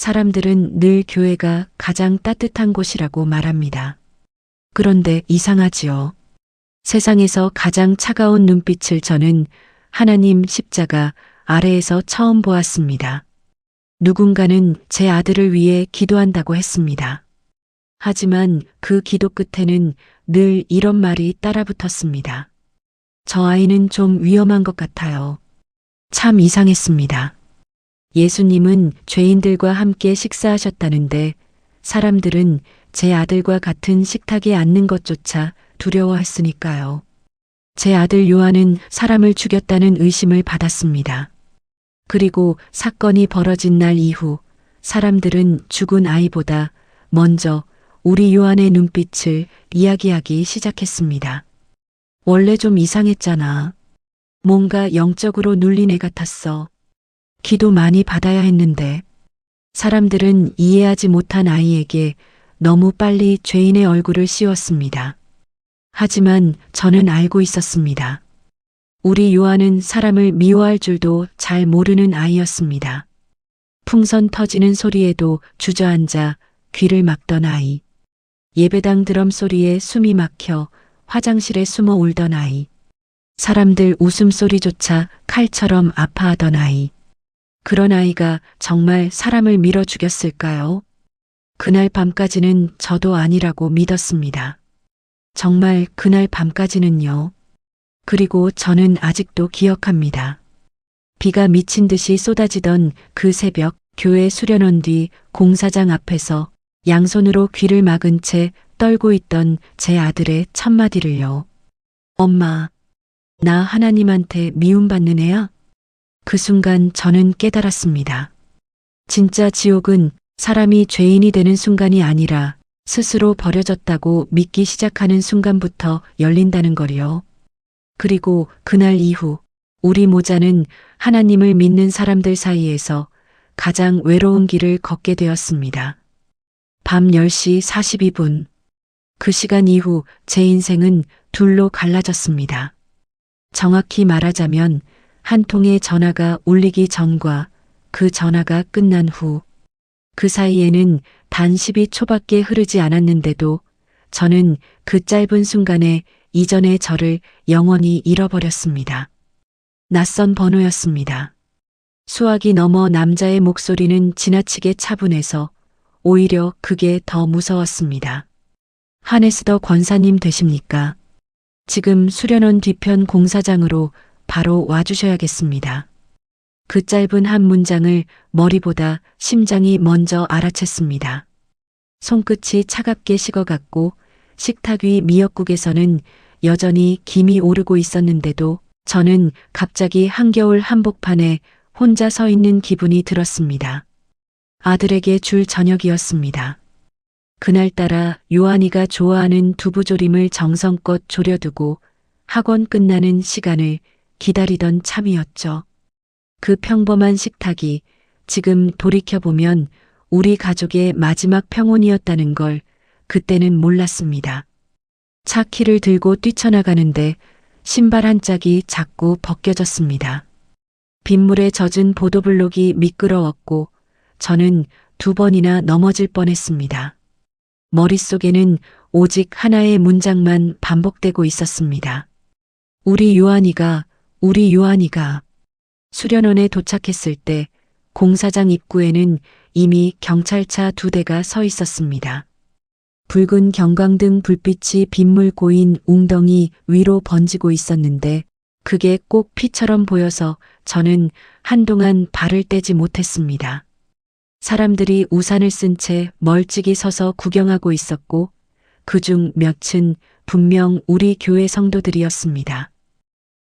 사람들은 늘 교회가 가장 따뜻한 곳이라고 말합니다. 그런데 이상하지요. 세상에서 가장 차가운 눈빛을 저는 하나님 십자가 아래에서 처음 보았습니다. 누군가는 제 아들을 위해 기도한다고 했습니다. 하지만 그 기도 끝에는 늘 이런 말이 따라붙었습니다. 저 아이는 좀 위험한 것 같아요. 참 이상했습니다. 예수님은 죄인들과 함께 식사하셨다는데 사람들은 제 아들과 같은 식탁에 앉는 것조차 두려워했으니까요. 제 아들 요한은 사람을 죽였다는 의심을 받았습니다. 그리고 사건이 벌어진 날 이후 사람들은 죽은 아이보다 먼저 우리 요한의 눈빛을 이야기하기 시작했습니다. 원래 좀 이상했잖아. 뭔가 영적으로 눌린 애 같았어. 기도 많이 받아야 했는데. 사람들은 이해하지 못한 아이에게 너무 빨리 죄인의 얼굴을 씌웠습니다. 하지만 저는 알고 있었습니다. 우리 요한은 사람을 미워할 줄도 잘 모르는 아이였습니다. 풍선 터지는 소리에도 주저앉아 귀를 막던 아이. 예배당 드럼 소리에 숨이 막혀 화장실에 숨어 울던 아이. 사람들 웃음소리조차 칼처럼 아파하던 아이. 그런 아이가 정말 사람을 밀어 죽였을까요? 그날 밤까지는 저도 아니라고 믿었습니다. 정말 그날 밤까지는요. 그리고 저는 아직도 기억합니다. 비가 미친 듯이 쏟아지던 그 새벽 교회 수련원 뒤 공사장 앞에서 양손으로 귀를 막은 채 떨고 있던 제 아들의 첫마디를요. 엄마, 나 하나님한테 미움받는 애야? 그 순간 저는 깨달았습니다. 진짜 지옥은 사람이 죄인이 되는 순간이 아니라 스스로 버려졌다고 믿기 시작하는 순간부터 열린다는 거리요. 그리고 그날 이후 우리 모자는 하나님을 믿는 사람들 사이에서 가장 외로운 길을 걷게 되었습니다. 밤 10시 42분. 그 시간 이후 제 인생은 둘로 갈라졌습니다. 정확히 말하자면 한 통의 전화가 울리기 전과 그 전화가 끝난 후. 그 사이에는 단 12초밖에 흐르지 않았는데도 저는 그 짧은 순간에 이전의 저를 영원히 잃어버렸습니다. 낯선 번호였습니다. 수화기 넘어 남자의 목소리는 지나치게 차분해서 오히려 그게 더 무서웠습니다. 하네스더 권사님 되십니까? 지금 수련원 뒤편 공사장으로 바로 와주셔야겠습니다. 그 짧은 한 문장을 머리보다 심장이 먼저 알아챘습니다. 손끝이 차갑게 식어갔고 식탁 위 미역국에서는 여전히 김이 오르고 있었는데도 저는 갑자기 한겨울 한복판에 혼자 서 있는 기분이 들었습니다. 아들에게 줄 저녁이었습니다. 그날따라 요한이가 좋아하는 두부조림을 정성껏 졸여두고 학원 끝나는 시간을 기다리던 참이었죠. 그 평범한 식탁이 지금 돌이켜보면 우리 가족의 마지막 평온이었다는 걸 그때는 몰랐습니다. 차 키를 들고 뛰쳐나가는데 신발 한 짝이 자꾸 벗겨졌습니다. 빗물에 젖은 보도블록이 미끄러웠고 저는 2번이나 넘어질 뻔했습니다. 머릿속에는 오직 하나의 문장만 반복되고 있었습니다. 우리 요한이가 수련원에 도착했을 때 공사장 입구에는 이미 경찰차 2대가 서 있었습니다. 붉은 경광등 불빛이 빗물 고인 웅덩이 위로 번지고 있었는데 그게 꼭 피처럼 보여서 저는 한동안 발을 떼지 못했습니다. 사람들이 우산을 쓴 채 멀찍이 서서 구경하고 있었고 그중 몇은 분명 우리 교회 성도들이었습니다.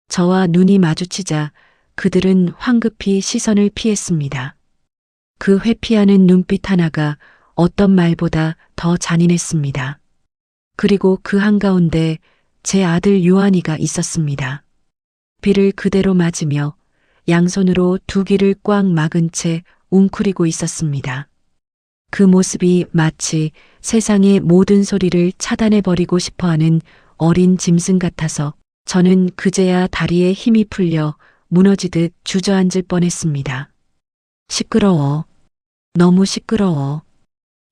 저와 눈이 마주치자 그들은 황급히 시선을 피했습니다. 그 회피하는 눈빛 하나가 어떤 말보다 더 잔인했습니다. 그리고 그 한가운데 제 아들 요한이가 있었습니다. 비를 그대로 맞으며 양손으로 두 귀를 꽉 막은 채 웅크리고 있었습니다. 그 모습이 마치 세상의 모든 소리를 차단해버리고 싶어하는 어린 짐승 같아서 저는 그제야 다리에 힘이 풀려 무너지듯 주저앉을 뻔했습니다. 시끄러워. 너무 시끄러워.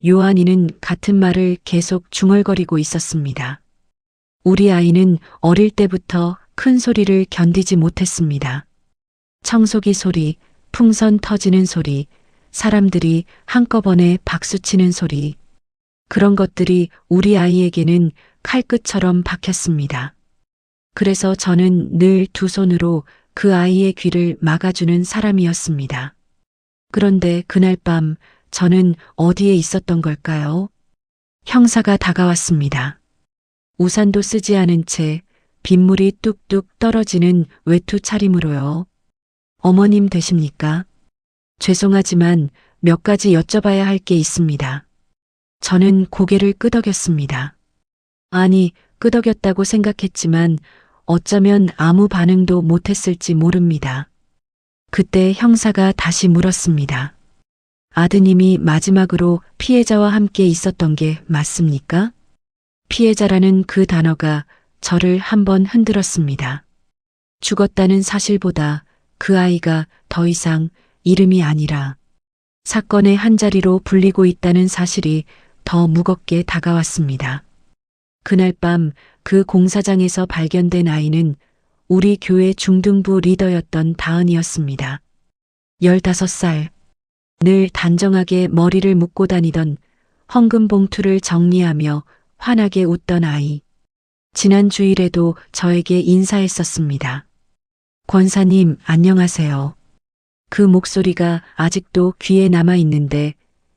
요한이는 같은 말을 계속 중얼거리고 있었습니다. 우리 아이는 어릴 때부터 큰 소리를 견디지 못했습니다. 청소기 소리, 풍선 터지는 소리, 사람들이 한꺼번에 박수치는 소리. 그런 것들이 우리 아이에게는 칼끝처럼 박혔습니다. 그래서 저는 늘 두 손으로 그 아이의 귀를 막아주는 사람이었습니다. 그런데 그날 밤 저는 어디에 있었던 걸까요? 형사가 다가왔습니다. 우산도 쓰지 않은 채 빗물이 뚝뚝 떨어지는 외투 차림으로요. 어머님 되십니까? 죄송하지만 몇 가지 여쭤봐야 할 게 있습니다. 저는 고개를 끄덕였습니다. 아니, 끄덕였다고 생각했지만 어쩌면 아무 반응도 못했을지 모릅니다. 그때 형사가 다시 물었습니다. 아드님이 마지막으로 피해자와 함께 있었던 게 맞습니까? 피해자라는 그 단어가 저를 한번 흔들었습니다. 죽었다는 사실보다 그 아이가 더 이상 이름이 아니라 사건의 한자리로 불리고 있다는 사실이 더 무겁게 다가왔습니다. 그날 밤 그 공사장에서 발견된 아이는 우리 교회 중등부 리더였던 다은이었습니다. 15살. 늘 단정하게 머리를 묶고 다니던 헌금 봉투를 정리하며 환하게 웃던 아이. 지난 주일에도 저에게 인사했었습니다. 권사님, 안녕하세요. 그 목소리가 아직도 귀에 남아 있는데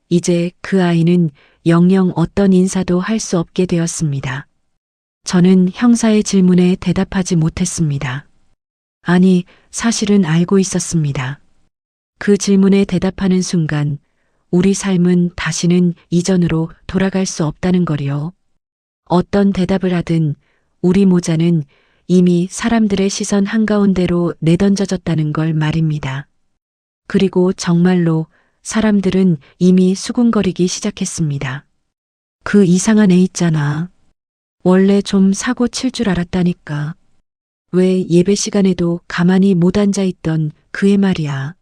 이제 그 아이는 영영 어떤 인사도 할 수 없게 되었습니다. 저는 형사의 질문에 대답하지 못했습니다. 아니, 사실은 알고 있었습니다. 그 질문에 대답하는 순간 우리 삶은 다시는 이전으로 돌아갈 수 없다는 거리요. 어떤 대답을 하든 우리 모자는 이미 사람들의 시선 한가운데로 내던져졌다는 걸 말입니다. 그리고 정말로 사람들은 이미 수군거리기 시작했습니다. 그 이상한 애 있잖아. 원래 좀 사고 칠 줄 알았다니까. 왜 예배 시간에도 가만히 못 앉아 있던 그의 말이야.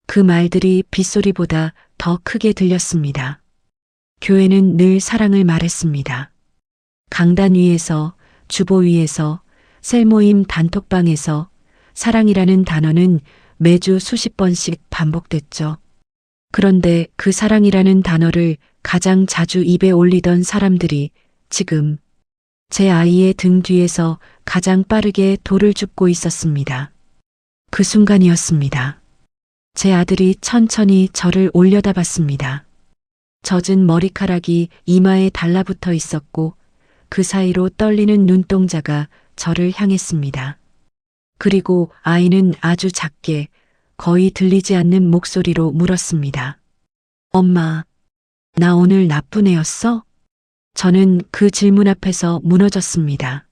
그 말들이 빗소리보다 더 크게 들렸습니다. 교회는 늘 사랑을 말했습니다. 강단 위에서, 주보 위에서, 셀모임 단톡방에서 사랑이라는 단어는 매주 수십 번씩 반복됐죠. 그런데 그 사랑이라는 단어를 가장 자주 입에 올리던 사람들이 지금 제 아이의 등 뒤에서 가장 빠르게 돌을 줍고 있었습니다. 그 순간이었습니다. 제 아들이 천천히 저를 올려다봤습니다. 젖은 머리카락이 이마에 달라붙어 있었고 그 사이로 떨리는 눈동자가 저를 향했습니다. 그리고 아이는 아주 작게 거의 들리지 않는 목소리로 물었습니다. 엄마, 나 오늘 나쁜 애였어? 저는 그 질문 앞에서 무너졌습니다.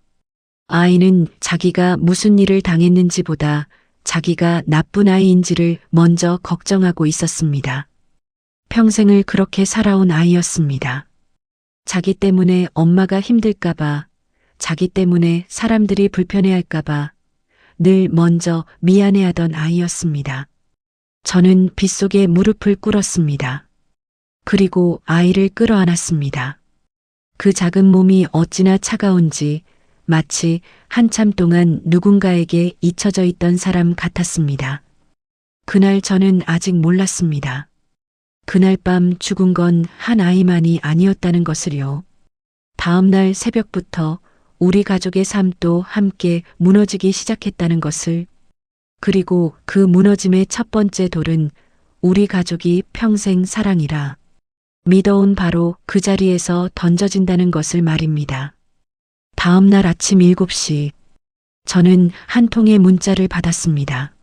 아이는 자기가 무슨 일을 당했는지보다 자기가 나쁜 아이인지를 먼저 걱정하고 있었습니다. 평생을 그렇게 살아온 아이였습니다. 자기 때문에 엄마가 힘들까봐, 자기 때문에 사람들이 불편해할까봐 늘 먼저 미안해하던 아이였습니다. 저는 빗속에 무릎을 꿇었습니다. 그리고 아이를 끌어안았습니다. 그 작은 몸이 어찌나 차가운지 마치 한참 동안 누군가에게 잊혀져 있던 사람 같았습니다. 그날 저는 아직 몰랐습니다. 그날 밤 죽은 건 한 아이만이 아니었다는 것을요. 다음 날 새벽부터 우리 가족의 삶도 함께 무너지기 시작했다는 것을, 그리고 그 무너짐의 첫 번째 돌은 우리 가족이 평생 사랑이라 믿어온 바로 그 자리에서 던져진다는 것을 말입니다. 다음 날 아침 7시, 저는 한 통의 문자를 받았습니다.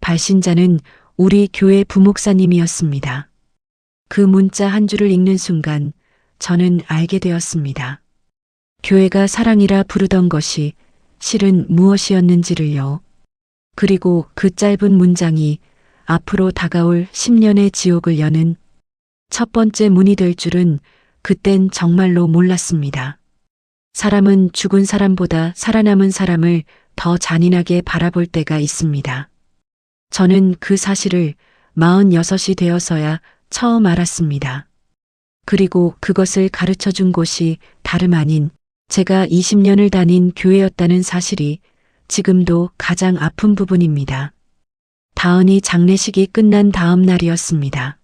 발신자는 우리 교회 부목사님이었습니다. 그 문자 한 줄을 읽는 순간 저는 알게 되었습니다. 교회가 사랑이라 부르던 것이 실은 무엇이었는지를요. 그리고 그 짧은 문장이 앞으로 다가올 10년의 지옥을 여는 첫 번째 문이 될 줄은 그땐 정말로 몰랐습니다. 사람은 죽은 사람보다 살아남은 사람을 더 잔인하게 바라볼 때가 있습니다. 저는 그 사실을 46이 되어서야 처음 알았습니다. 그리고 그것을 가르쳐 준 곳이 다름 아닌 제가 20년을 다닌 교회였다는 사실이 지금도 가장 아픈 부분입니다. 다은이 장례식이 끝난 다음 날이었습니다.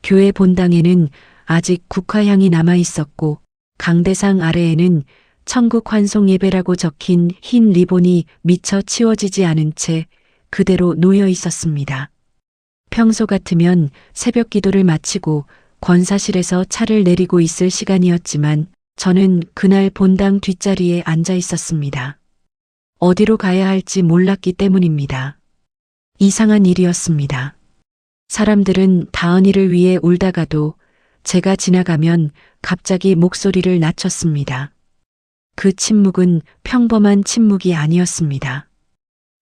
교회 본당에는 아직 국화향이 남아 있었고 강대상 아래에는 천국 환송 예배라고 적힌 흰 리본이 미처 치워지지 않은 채 그대로 놓여 있었습니다. 평소 같으면 새벽 기도를 마치고 권사실에서 차를 내리고 있을 시간이었지만 저는 그날 본당 뒷자리에 앉아 있었습니다. 어디로 가야 할지 몰랐기 때문입니다. 이상한 일이었습니다. 사람들은 다은이를 위해 울다가도 제가 지나가면 갑자기 목소리를 낮췄습니다. 그 침묵은 평범한 침묵이 아니었습니다.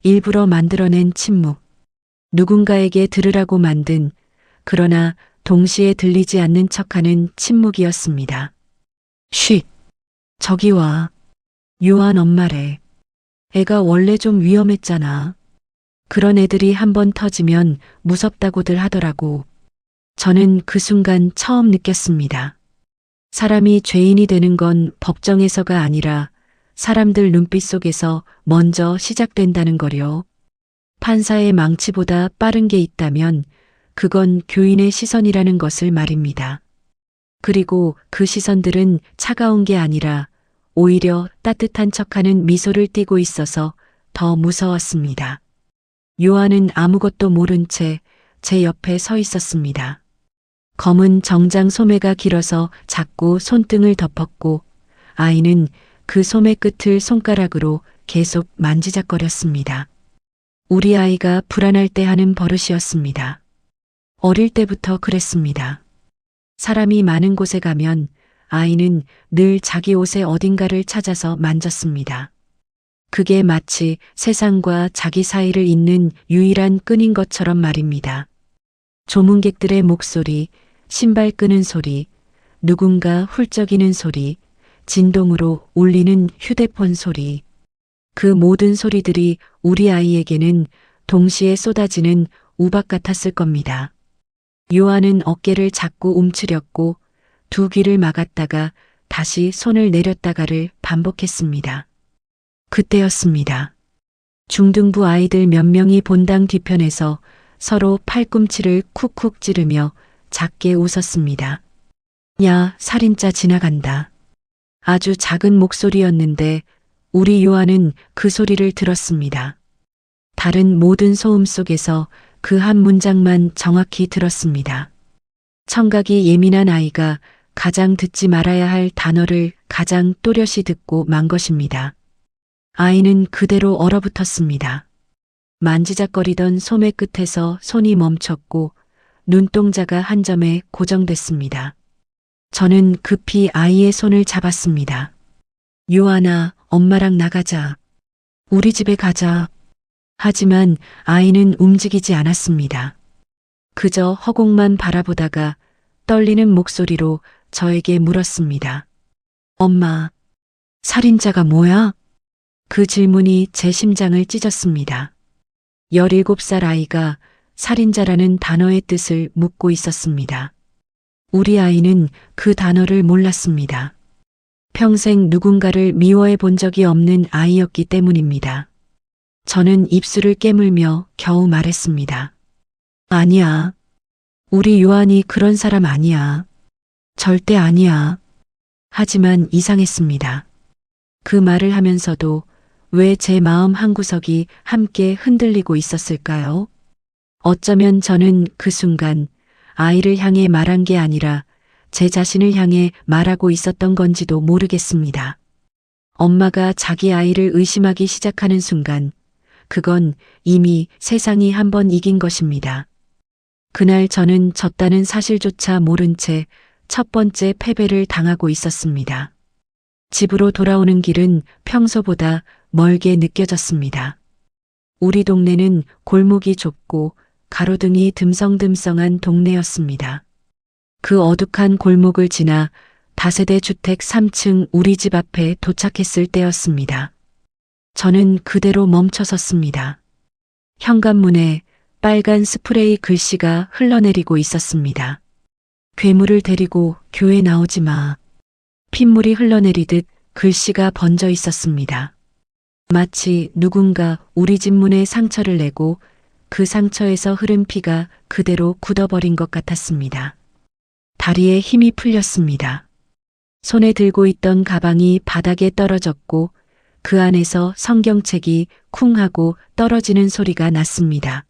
일부러 만들어낸 침묵. 누군가에게 들으라고 만든, 그러나 동시에 들리지 않는 척하는 침묵이었습니다. 쉿! 저기 와. 요한 엄마래. 애가 원래 좀 위험했잖아. 그런 애들이 한번 터지면 무섭다고들 하더라고. 저는 그 순간 처음 느꼈습니다. 사람이 죄인이 되는 건 법정에서가 아니라 사람들 눈빛 속에서 먼저 시작된다는 거려. 판사의 망치보다 빠른 게 있다면 그건 교인의 시선이라는 것을 말입니다. 그리고 그 시선들은 차가운 게 아니라 오히려 따뜻한 척하는 미소를 띠고 있어서 더 무서웠습니다. 요한은 아무것도 모른 채 제 옆에 서 있었습니다. 검은 정장 소매가 길어서 자꾸 손등을 덮었고 아이는 그 소매 끝을 손가락으로 계속 만지작거렸습니다. 우리 아이가 불안할 때 하는 버릇이었습니다. 어릴 때부터 그랬습니다. 사람이 많은 곳에 가면 아이는 늘 자기 옷의 어딘가를 찾아서 만졌습니다. 그게 마치 세상과 자기 사이를 잇는 유일한 끈인 것처럼 말입니다. 조문객들의 목소리, 신발 끄는 소리, 누군가 훌쩍이는 소리, 진동으로 울리는 휴대폰 소리. 그 모든 소리들이 우리 아이에게는 동시에 쏟아지는 우박 같았을 겁니다. 요한은 어깨를 자꾸 움츠렸고 두 귀를 막았다가 다시 손을 내렸다가를 반복했습니다. 그때였습니다. 중등부 아이들 몇 명이 본당 뒤편에서 서로 팔꿈치를 쿡쿡 찌르며 작게 웃었습니다. 야, 살인자 지나간다. 아주 작은 목소리였는데 우리 요한은 그 소리를 들었습니다. 다른 모든 소음 속에서 그 한 문장만 정확히 들었습니다. 청각이 예민한 아이가 가장 듣지 말아야 할 단어를 가장 또렷이 듣고 만 것입니다. 아이는 그대로 얼어붙었습니다. 만지작거리던 소매 끝에서 손이 멈췄고 눈동자가 한 점에 고정됐습니다. 저는 급히 아이의 손을 잡았습니다. 요한아, 엄마랑 나가자. 우리 집에 가자. 하지만 아이는 움직이지 않았습니다. 그저 허공만 바라보다가 떨리는 목소리로 저에게 물었습니다. 엄마, 살인자가 뭐야? 그 질문이 제 심장을 찢었습니다. 17살 아이가 살인자라는 단어의 뜻을 묻고 있었습니다. 우리 아이는 그 단어를 몰랐습니다. 평생 누군가를 미워해 본 적이 없는 아이였기 때문입니다. 저는 입술을 깨물며 겨우 말했습니다. 아니야. 우리 요한이 그런 사람 아니야. 절대 아니야. 하지만 이상했습니다. 그 말을 하면서도 왜 제 마음 한구석이 함께 흔들리고 있었을까요? 어쩌면 저는 그 순간 아이를 향해 말한 게 아니라 제 자신을 향해 말하고 있었던 건지도 모르겠습니다. 엄마가 자기 아이를 의심하기 시작하는 순간 그건 이미 세상이 한번 이긴 것입니다. 그날 저는 졌다는 사실조차 모른 채 첫 번째 패배를 당하고 있었습니다. 집으로 돌아오는 길은 평소보다 멀게 느껴졌습니다. 우리 동네는 골목이 좁고 가로등이 듬성듬성한 동네였습니다. 그 어둑한 골목을 지나 다세대 주택 3층 우리 집 앞에 도착했을 때였습니다. 저는 그대로 멈춰 섰습니다. 현관문에 빨간 스프레이 글씨가 흘러내리고 있었습니다. 괴물을 데리고 교회 나오지 마. 핏물이 흘러내리듯 글씨가 번져 있었습니다. 마치 누군가 우리 집 문에 상처를 내고 그 상처에서 흐른 피가 그대로 굳어버린 것 같았습니다. 다리에 힘이 풀렸습니다. 손에 들고 있던 가방이 바닥에 떨어졌고 그 안에서 성경책이 쿵 하고 떨어지는 소리가 났습니다.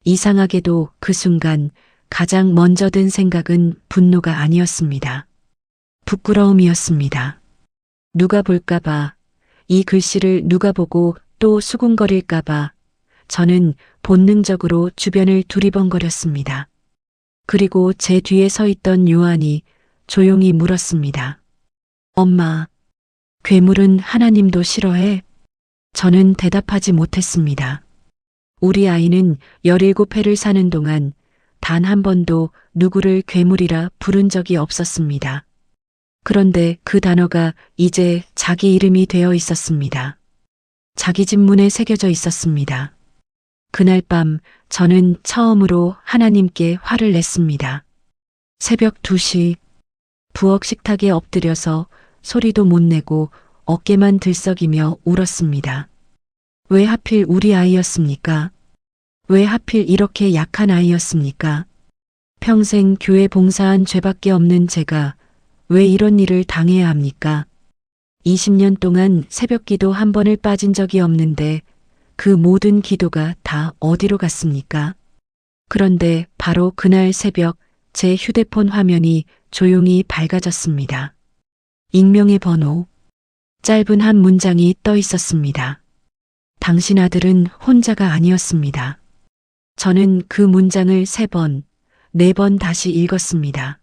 이상하게도 그 순간 가장 먼저 든 생각은 분노가 아니었습니다. 부끄러움이었습니다. 누가 볼까봐, 이 글씨를 누가 보고 또 수군거릴까봐 저는 본능적으로 주변을 두리번거렸습니다. 그리고 제 뒤에 서 있던 요한이 조용히 물었습니다. 엄마, 괴물은 하나님도 싫어해? 저는 대답하지 못했습니다. 우리 아이는 17회를 사는 동안 단 한 번도 누구를 괴물이라 부른 적이 없었습니다. 그런데 그 단어가 이제 자기 이름이 되어 있었습니다. 자기 집 문에 새겨져 있었습니다. 그날 밤 저는 처음으로 하나님께 화를 냈습니다. 새벽 2시 부엌 식탁에 엎드려서 소리도 못 내고 어깨만 들썩이며 울었습니다. 왜 하필 우리 아이였습니까? 왜 하필 이렇게 약한 아이였습니까? 평생 교회 봉사한 죄밖에 없는 제가 왜 이런 일을 당해야 합니까? 20년 동안 새벽기도 한 번을 빠진 적이 없는데 그 모든 기도가 다 어디로 갔습니까? 그런데 바로 그날 새벽 제 휴대폰 화면이 조용히 밝아졌습니다. 익명의 번호. 짧은 한 문장이 떠 있었습니다. 당신 아들은 혼자가 아니었습니다. 저는 그 문장을 3번, 4번 다시 읽었습니다.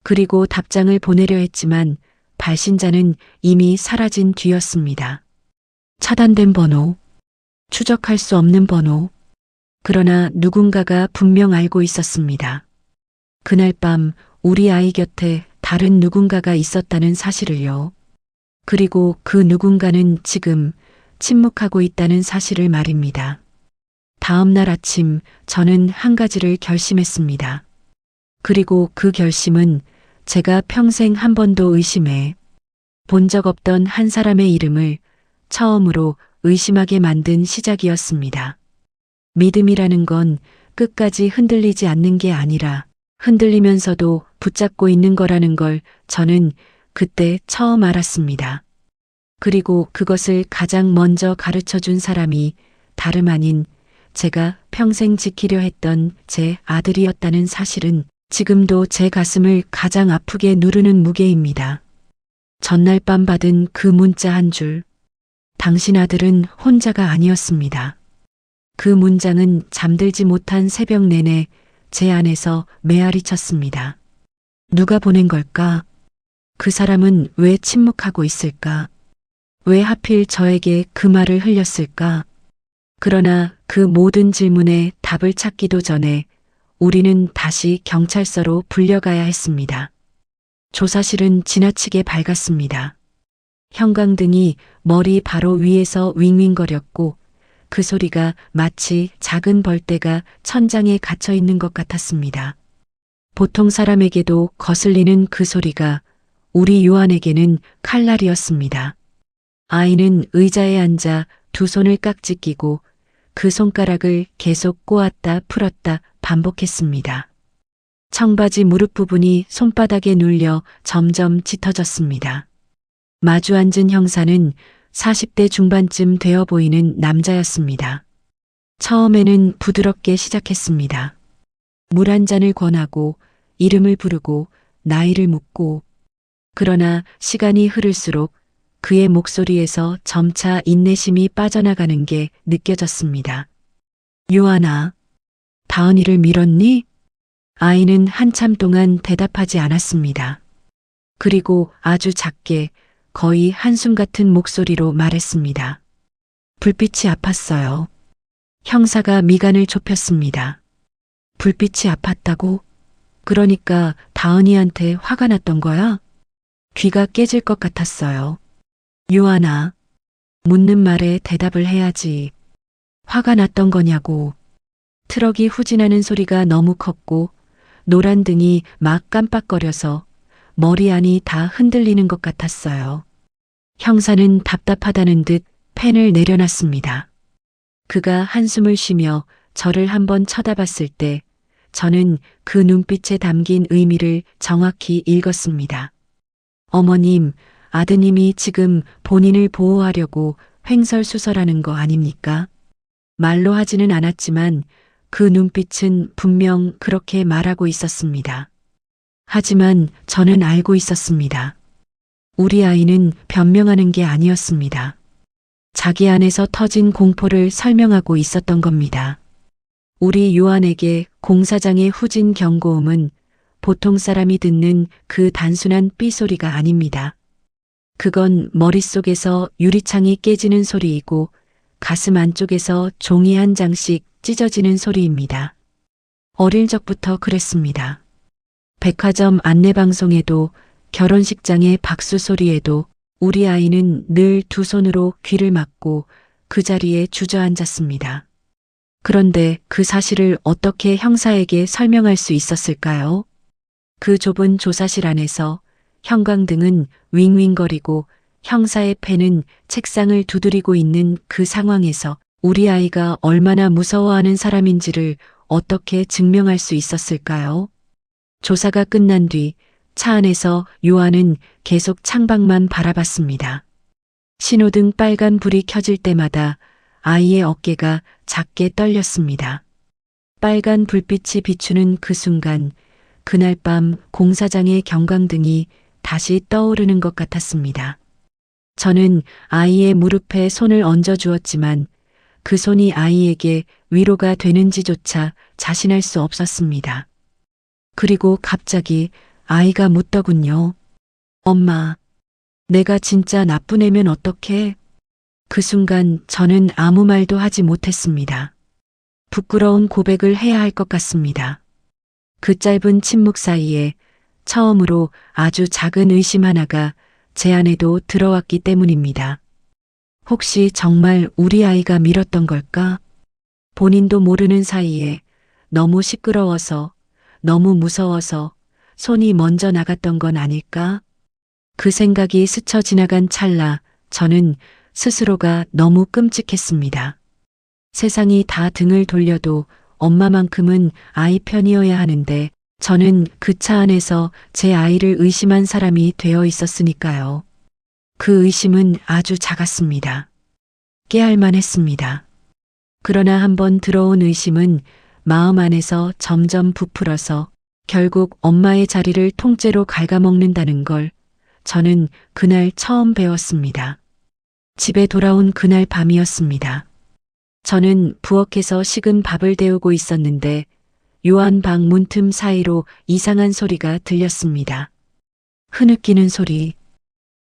그리고 답장을 보내려 했지만 발신자는 이미 사라진 뒤였습니다. 차단된 번호, 추적할 수 없는 번호. 그러나 누군가가 분명 알고 있었습니다. 그날 밤 우리 아이 곁에 다른 누군가가 있었다는 사실을요. 그리고 그 누군가는 지금 침묵하고 있다는 사실을 말입니다. 다음 날 아침 저는 한 가지를 결심했습니다. 그리고 그 결심은 제가 평생 한 번도 의심해 본 적 없던 한 사람의 이름을 처음으로 의심하게 만든 시작이었습니다. 믿음이라는 건 끝까지 흔들리지 않는 게 아니라 흔들리면서도 붙잡고 있는 거라는 걸 저는 그때 처음 알았습니다. 그리고 그것을 가장 먼저 가르쳐 준 사람이 다름 아닌 제가 평생 지키려 했던 제 아들이었다는 사실은 지금도 제 가슴을 가장 아프게 누르는 무게입니다. 전날 밤 받은 그 문자 한 줄. 당신 아들은 혼자가 아니었습니다. 그 문장은 잠들지 못한 새벽 내내 제 안에서 메아리 쳤습니다. 누가 보낸 걸까? 그 사람은 왜 침묵하고 있을까? 왜 하필 저에게 그 말을 흘렸을까? 그러나 그 모든 질문에 답을 찾기도 전에 우리는 다시 경찰서로 불려가야 했습니다. 조사실은 지나치게 밝았습니다. 형광등이 머리 바로 위에서 윙윙거렸고 그 소리가 마치 작은 벌떼가 천장에 갇혀 있는 것 같았습니다. 보통 사람에게도 거슬리는 그 소리가 우리 요한에게는 칼날이었습니다. 아이는 의자에 앉아 두 손을 깍지 끼고 그 손가락을 계속 꼬았다 풀었다 반복했습니다. 청바지 무릎 부분이 손바닥에 눌려 점점 짙어졌습니다. 마주 앉은 형사는 40대 중반쯤 되어 보이는 남자였습니다. 처음에는 부드럽게 시작했습니다. 물 한 잔을 권하고 이름을 부르고 나이를 묻고 그러나 시간이 흐를수록 그의 목소리에서 점차 인내심이 빠져나가는 게 느껴졌습니다. 요한아, 다은이를 밀었니? 아이는 한참 동안 대답하지 않았습니다. 그리고 아주 작게 거의 한숨 같은 목소리로 말했습니다. 불빛이 아팠어요. 형사가 미간을 좁혔습니다. 불빛이 아팠다고? 그러니까 다은이한테 화가 났던 거야? 귀가 깨질 것 같았어요. 요한아, 묻는 말에 대답을 해야지. 화가 났던 거냐고. 트럭이 후진하는 소리가 너무 컸고 노란 등이 막 깜빡거려서 머리 안이 다 흔들리는 것 같았어요. 형사는 답답하다는 듯 펜을 내려놨습니다. 그가 한숨을 쉬며 저를 한번 쳐다봤을 때 저는 그 눈빛에 담긴 의미를 정확히 읽었습니다. 어머님, 아드님이 지금 본인을 보호하려고 횡설수설하는 거 아닙니까? 말로 하지는 않았지만 그 눈빛은 분명 그렇게 말하고 있었습니다. 하지만 저는 알고 있었습니다. 우리 아이는 변명하는 게 아니었습니다. 자기 안에서 터진 공포를 설명하고 있었던 겁니다. 우리 요한에게 공사장의 후진 경고음은 보통 사람이 듣는 그 단순한 삐소리가 아닙니다. 그건 머릿속에서 유리창이 깨지는 소리이고 가슴 안쪽에서 종이 한 장씩 찢어지는 소리입니다. 어릴 적부터 그랬습니다. 백화점 안내방송에도 결혼식장의 박수 소리에도 우리 아이는 늘 두 손으로 귀를 막고 그 자리에 주저앉았습니다. 그런데 그 사실을 어떻게 형사에게 설명할 수 있었을까요? 그 좁은 조사실 안에서 형광등은 윙윙거리고 형사의 펜은 책상을 두드리고 있는 그 상황에서 우리 아이가 얼마나 무서워하는 사람인지를 어떻게 증명할 수 있었을까요? 조사가 끝난 뒤 차 안에서 요한은 계속 창밖만 바라봤습니다. 신호등 빨간 불이 켜질 때마다 아이의 어깨가 작게 떨렸습니다. 빨간 불빛이 비추는 그 순간 그날 밤 공사장의 경광등이 다시 떠오르는 것 같았습니다. 저는 아이의 무릎에 손을 얹어 주었지만 그 손이 아이에게 위로가 되는지조차 자신할 수 없었습니다. 그리고 갑자기 아이가 묻더군요. 엄마, 내가 진짜 나쁜 애면 어떡해? 그 순간 저는 아무 말도 하지 못했습니다. 부끄러운 고백을 해야 할 것 같습니다. 그 짧은 침묵 사이에 처음으로 아주 작은 의심 하나가 제 안에도 들어왔기 때문입니다. 혹시 정말 우리 아이가 밀었던 걸까? 본인도 모르는 사이에 너무 시끄러워서, 너무 무서워서 손이 먼저 나갔던 건 아닐까? 그 생각이 스쳐 지나간 찰나 저는 스스로가 너무 끔찍했습니다. 세상이 다 등을 돌려도 엄마만큼은 아이 편이어야 하는데 저는 그 차 안에서 제 아이를 의심한 사람이 되어 있었으니까요. 그 의심은 아주 작았습니다. 깨알만 했습니다. 그러나 한번 들어온 의심은 마음 안에서 점점 부풀어서 결국 엄마의 자리를 통째로 갉아먹는다는 걸 저는 그날 처음 배웠습니다. 집에 돌아온 그날 밤이었습니다. 저는 부엌에서 식은 밥을 데우고 있었는데 요한 방 문틈 사이로 이상한 소리가 들렸습니다. 흐느끼는 소리.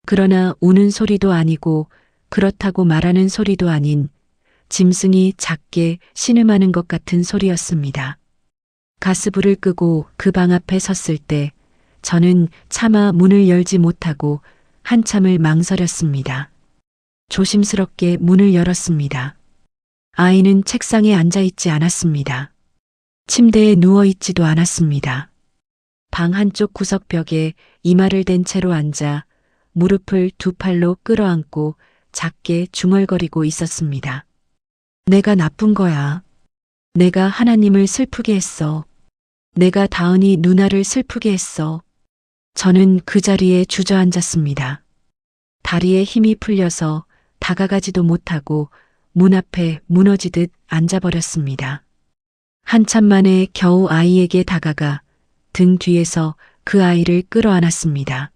그러나 우는 소리도 아니고 그렇다고 말하는 소리도 아닌 짐승이 작게 신음하는 것 같은 소리였습니다. 가스불을 끄고 그 방 앞에 섰을 때 저는 차마 문을 열지 못하고 한참을 망설였습니다. 조심스럽게 문을 열었습니다. 아이는 책상에 앉아있지 않았습니다. 침대에 누워있지도 않았습니다. 방 한쪽 구석벽에 이마를 댄 채로 앉아 무릎을 두 팔로 끌어안고 작게 중얼거리고 있었습니다. 내가 나쁜 거야. 내가 하나님을 슬프게 했어. 내가 다은이 누나를 슬프게 했어. 저는 그 자리에 주저앉았습니다. 다리에 힘이 풀려서 다가가지도 못하고 문 앞에 무너지듯 앉아버렸습니다. 한참 만에 겨우 아이에게 다가가 등 뒤에서 그 아이를 끌어안았습니다.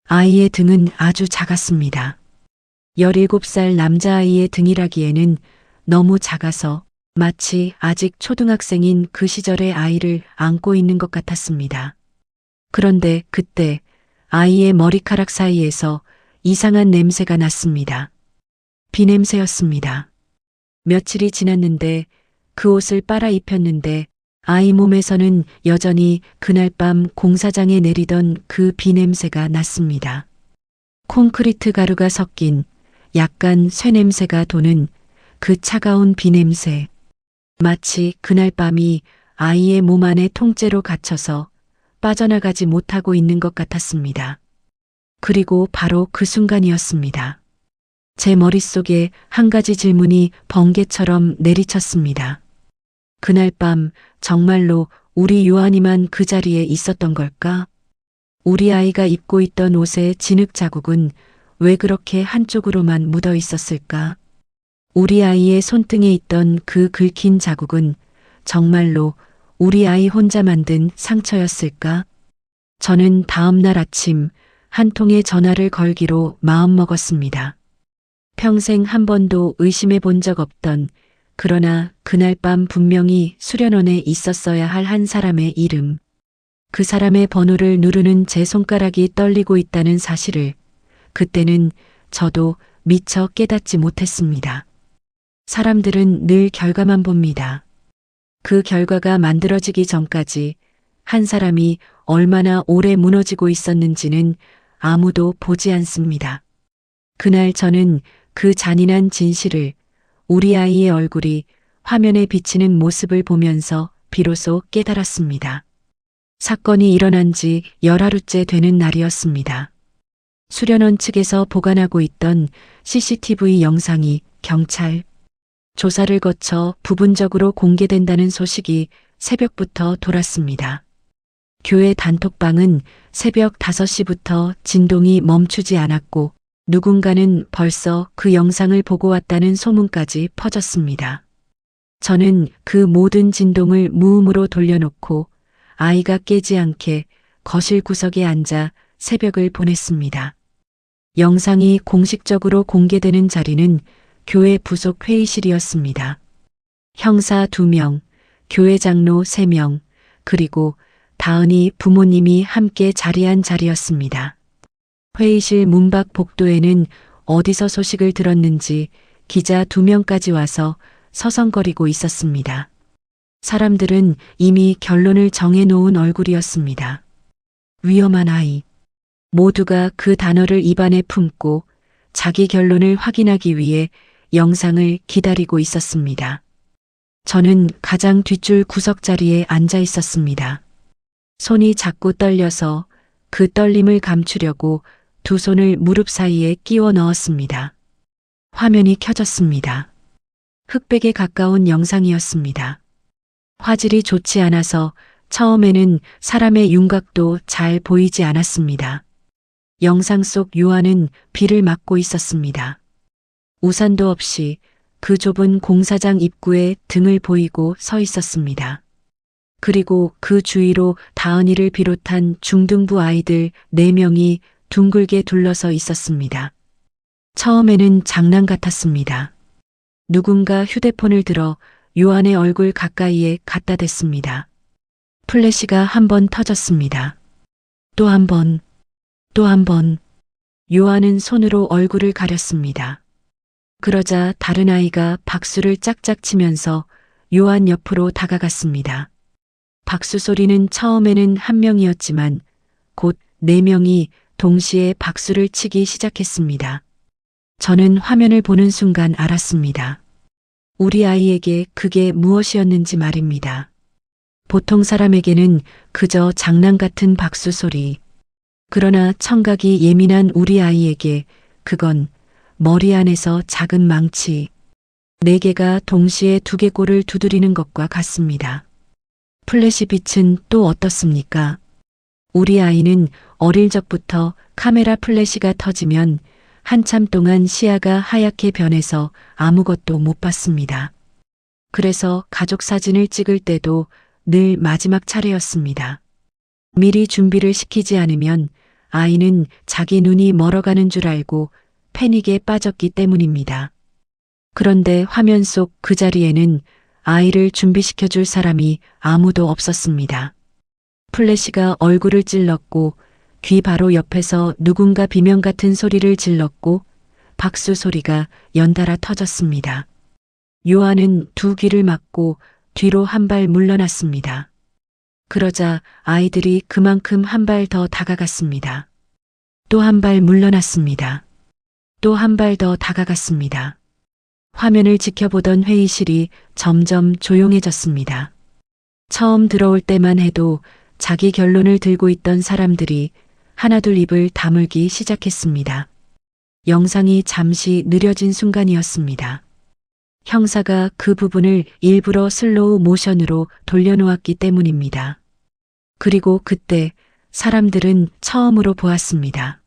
아이의 등은 아주 작았습니다. 17살 남자아이의 등이라기에는 너무 작아서 마치 아직 초등학생인 그 시절의 아이를 안고 있는 것 같았습니다. 그런데 그때 아이의 머리카락 사이에서 이상한 냄새가 났습니다. 비냄새였습니다. 며칠이 지났는데 그 옷을 빨아 입혔는데 아이 몸에서는 여전히 그날 밤 공사장에 내리던 그 비냄새가 났습니다. 콘크리트 가루가 섞인 약간 쇠냄새가 도는 그 차가운 비냄새. 마치 그날 밤이 아이의 몸 안에 통째로 갇혀서 빠져나가지 못하고 있는 것 같았습니다. 그리고 바로 그 순간이었습니다. 제 머릿속에 한 가지 질문이 번개처럼 내리쳤습니다. 그날 밤 정말로 우리 요한이만 그 자리에 있었던 걸까? 우리 아이가 입고 있던 옷의 진흙 자국은 왜 그렇게 한쪽으로만 묻어 있었을까? 우리 아이의 손등에 있던 그 긁힌 자국은 정말로 우리 아이 혼자 만든 상처였을까? 저는 다음 날 아침 한 통의 전화를 걸기로 마음먹었습니다. 평생 한 번도 의심해 본 적 없던, 그러나 그날 밤 분명히 수련원에 있었어야 할 한 사람의 이름. 그 사람의 번호를 누르는 제 손가락이 떨리고 있다는 사실을 그때는 저도 미처 깨닫지 못했습니다. 사람들은 늘 결과만 봅니다. 그 결과가 만들어지기 전까지 한 사람이 얼마나 오래 무너지고 있었는지는 아무도 보지 않습니다. 그날 저는 그 잔인한 진실을, 우리 아이의 얼굴이 화면에 비치는 모습을 보면서 비로소 깨달았습니다. 사건이 일어난 지 열하루째 되는 날이었습니다. 수련원 측에서 보관하고 있던 CCTV 영상이 경찰 조사를 거쳐 부분적으로 공개된다는 소식이 새벽부터 돌았습니다. 교회 단톡방은 새벽 5시부터 진동이 멈추지 않았고 누군가는 벌써 그 영상을 보고 왔다는 소문까지 퍼졌습니다. 저는 그 모든 진동을 무음으로 돌려놓고 아이가 깨지 않게 거실 구석에 앉아 새벽을 보냈습니다. 영상이 공식적으로 공개되는 자리는 교회 부속 회의실이었습니다. 형사 2명, 교회 장로 3명, 그리고 다은이 부모님이 함께 자리한 자리였습니다. 회의실 문밖 복도에는 어디서 소식을 들었는지 기자 2명까지 와서 서성거리고 있었습니다. 사람들은 이미 결론을 정해놓은 얼굴이었습니다. 위험한 아이. 모두가 그 단어를 입안에 품고 자기 결론을 확인하기 위해 영상을 기다리고 있었습니다. 저는 가장 뒷줄 구석 자리에 앉아 있었습니다. 손이 자꾸 떨려서 그 떨림을 감추려고 두 손을 무릎 사이에 끼워 넣었습니다. 화면이 켜졌습니다. 흑백에 가까운 영상이었습니다. 화질이 좋지 않아서 처음에는 사람의 윤곽도 잘 보이지 않았습니다. 영상 속 요한은 비를 맞고 있었습니다. 우산도 없이 그 좁은 공사장 입구에 등을 보이고 서 있었습니다. 그리고 그 주위로 다은이를 비롯한 중등부 아이들 4명이 둥글게 둘러서 있었습니다. 처음에는 장난 같았습니다. 누군가 휴대폰을 들어 요한의 얼굴 가까이에 갖다 댔습니다. 플래시가 한 번 터졌습니다. 또 한 번, 또 한 번. 요한은 손으로 얼굴을 가렸습니다. 그러자 다른 아이가 박수를 짝짝 치면서 요한 옆으로 다가갔습니다. 박수 소리는 처음에는 1명이었지만 곧 4명이 동시에 박수를 치기 시작했습니다. 저는 화면을 보는 순간 알았습니다. 우리 아이에게 그게 무엇이었는지 말입니다. 보통 사람에게는 그저 장난 같은 박수 소리. 그러나 청각이 예민한 우리 아이에게 그건 머리 안에서 작은 망치 4개가 동시에 두개골을 두드리는 것과 같습니다. 플래시 빛은 또 어떻습니까? 우리 아이는 어릴 적부터 카메라 플래시가 터지면 한참 동안 시야가 하얗게 변해서 아무것도 못 봤습니다. 그래서 가족 사진을 찍을 때도 늘 마지막 차례였습니다. 미리 준비를 시키지 않으면 아이는 자기 눈이 멀어가는 줄 알고 패닉에 빠졌기 때문입니다. 그런데 화면 속 그 자리에는 아이를 준비시켜줄 사람이 아무도 없었습니다. 플래시가 얼굴을 찔렀고 귀 바로 옆에서 누군가 비명 같은 소리를 질렀고 박수 소리가 연달아 터졌습니다. 요한은 2 귀를 막고 뒤로 한 발 물러났습니다. 그러자 아이들이 그만큼 한 발 더 다가갔습니다. 또 한 발 물러났습니다. 또 한 발 더 다가갔습니다. 화면을 지켜보던 회의실이 점점 조용해졌습니다. 처음 들어올 때만 해도 자기 결론을 들고 있던 사람들이 하나둘 입을 다물기 시작했습니다. 영상이 잠시 느려진 순간이었습니다. 형사가 그 부분을 일부러 슬로우 모션으로 돌려놓았기 때문입니다. 그리고 그때 사람들은 처음으로 보았습니다.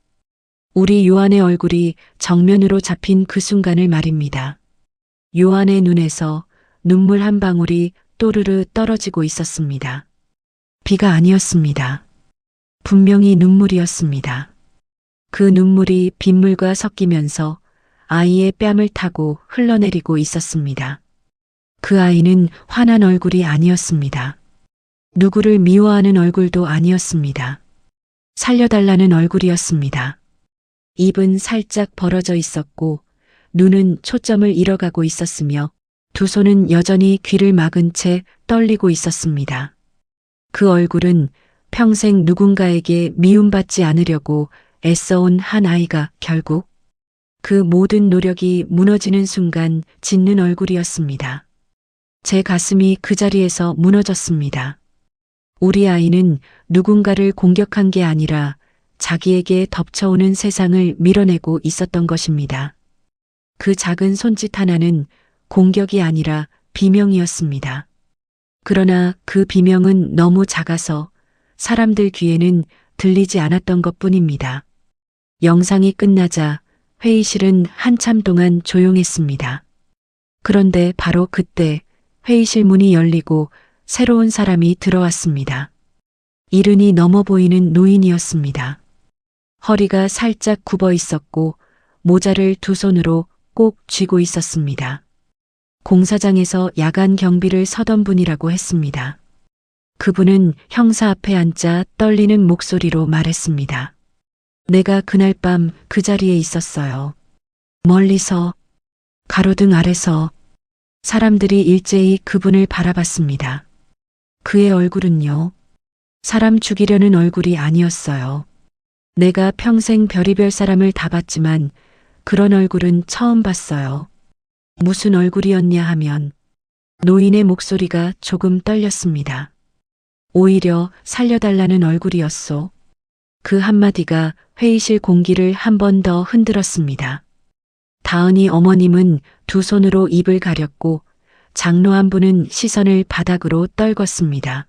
우리 요한의 얼굴이 정면으로 잡힌 그 순간을 말입니다. 요한의 눈에서 눈물 한 방울이 또르르 떨어지고 있었습니다. 비가 아니었습니다. 분명히 눈물이었습니다. 그 눈물이 빗물과 섞이면서 아이의 뺨을 타고 흘러내리고 있었습니다. 그 아이는 화난 얼굴이 아니었습니다. 누구를 미워하는 얼굴도 아니었습니다. 살려달라는 얼굴이었습니다. 입은 살짝 벌어져 있었고 눈은 초점을 잃어가고 있었으며 두 손은 여전히 귀를 막은 채 떨리고 있었습니다. 그 얼굴은 평생 누군가에게 미움받지 않으려고 애써온 한 아이가 결국 그 모든 노력이 무너지는 순간 짓는 얼굴이었습니다. 제 가슴이 그 자리에서 무너졌습니다. 우리 아이는 누군가를 공격한 게 아니라 자기에게 덮쳐오는 세상을 밀어내고 있었던 것입니다. 그 작은 손짓 하나는 공격이 아니라 비명이었습니다. 그러나 그 비명은 너무 작아서 사람들 귀에는 들리지 않았던 것뿐입니다. 영상이 끝나자 회의실은 한참 동안 조용했습니다. 그런데 바로 그때 회의실 문이 열리고 새로운 사람이 들어왔습니다. 이른이 넘어 보이는 노인이었습니다. 허리가 살짝 굽어 있었고 모자를 두 손으로 꼭 쥐고 있었습니다. 공사장에서 야간 경비를 서던 분이라고 했습니다. 그분은 형사 앞에 앉아 떨리는 목소리로 말했습니다. 내가 그날 밤 그 자리에 있었어요. 멀리서, 가로등 아래서 사람들이 일제히 그분을 바라봤습니다. 그의 얼굴은요, 사람 죽이려는 얼굴이 아니었어요. 내가 평생 별의별 사람을 다 봤지만 그런 얼굴은 처음 봤어요. 무슨 얼굴이었냐 하면 노인의 목소리가 조금 떨렸습니다. 오히려 살려달라는 얼굴이었소. 그 한마디가 회의실 공기를 한 번 더 흔들었습니다. 다은이 어머님은 두 손으로 입을 가렸고 장로 한 분은 시선을 바닥으로 떨궜습니다.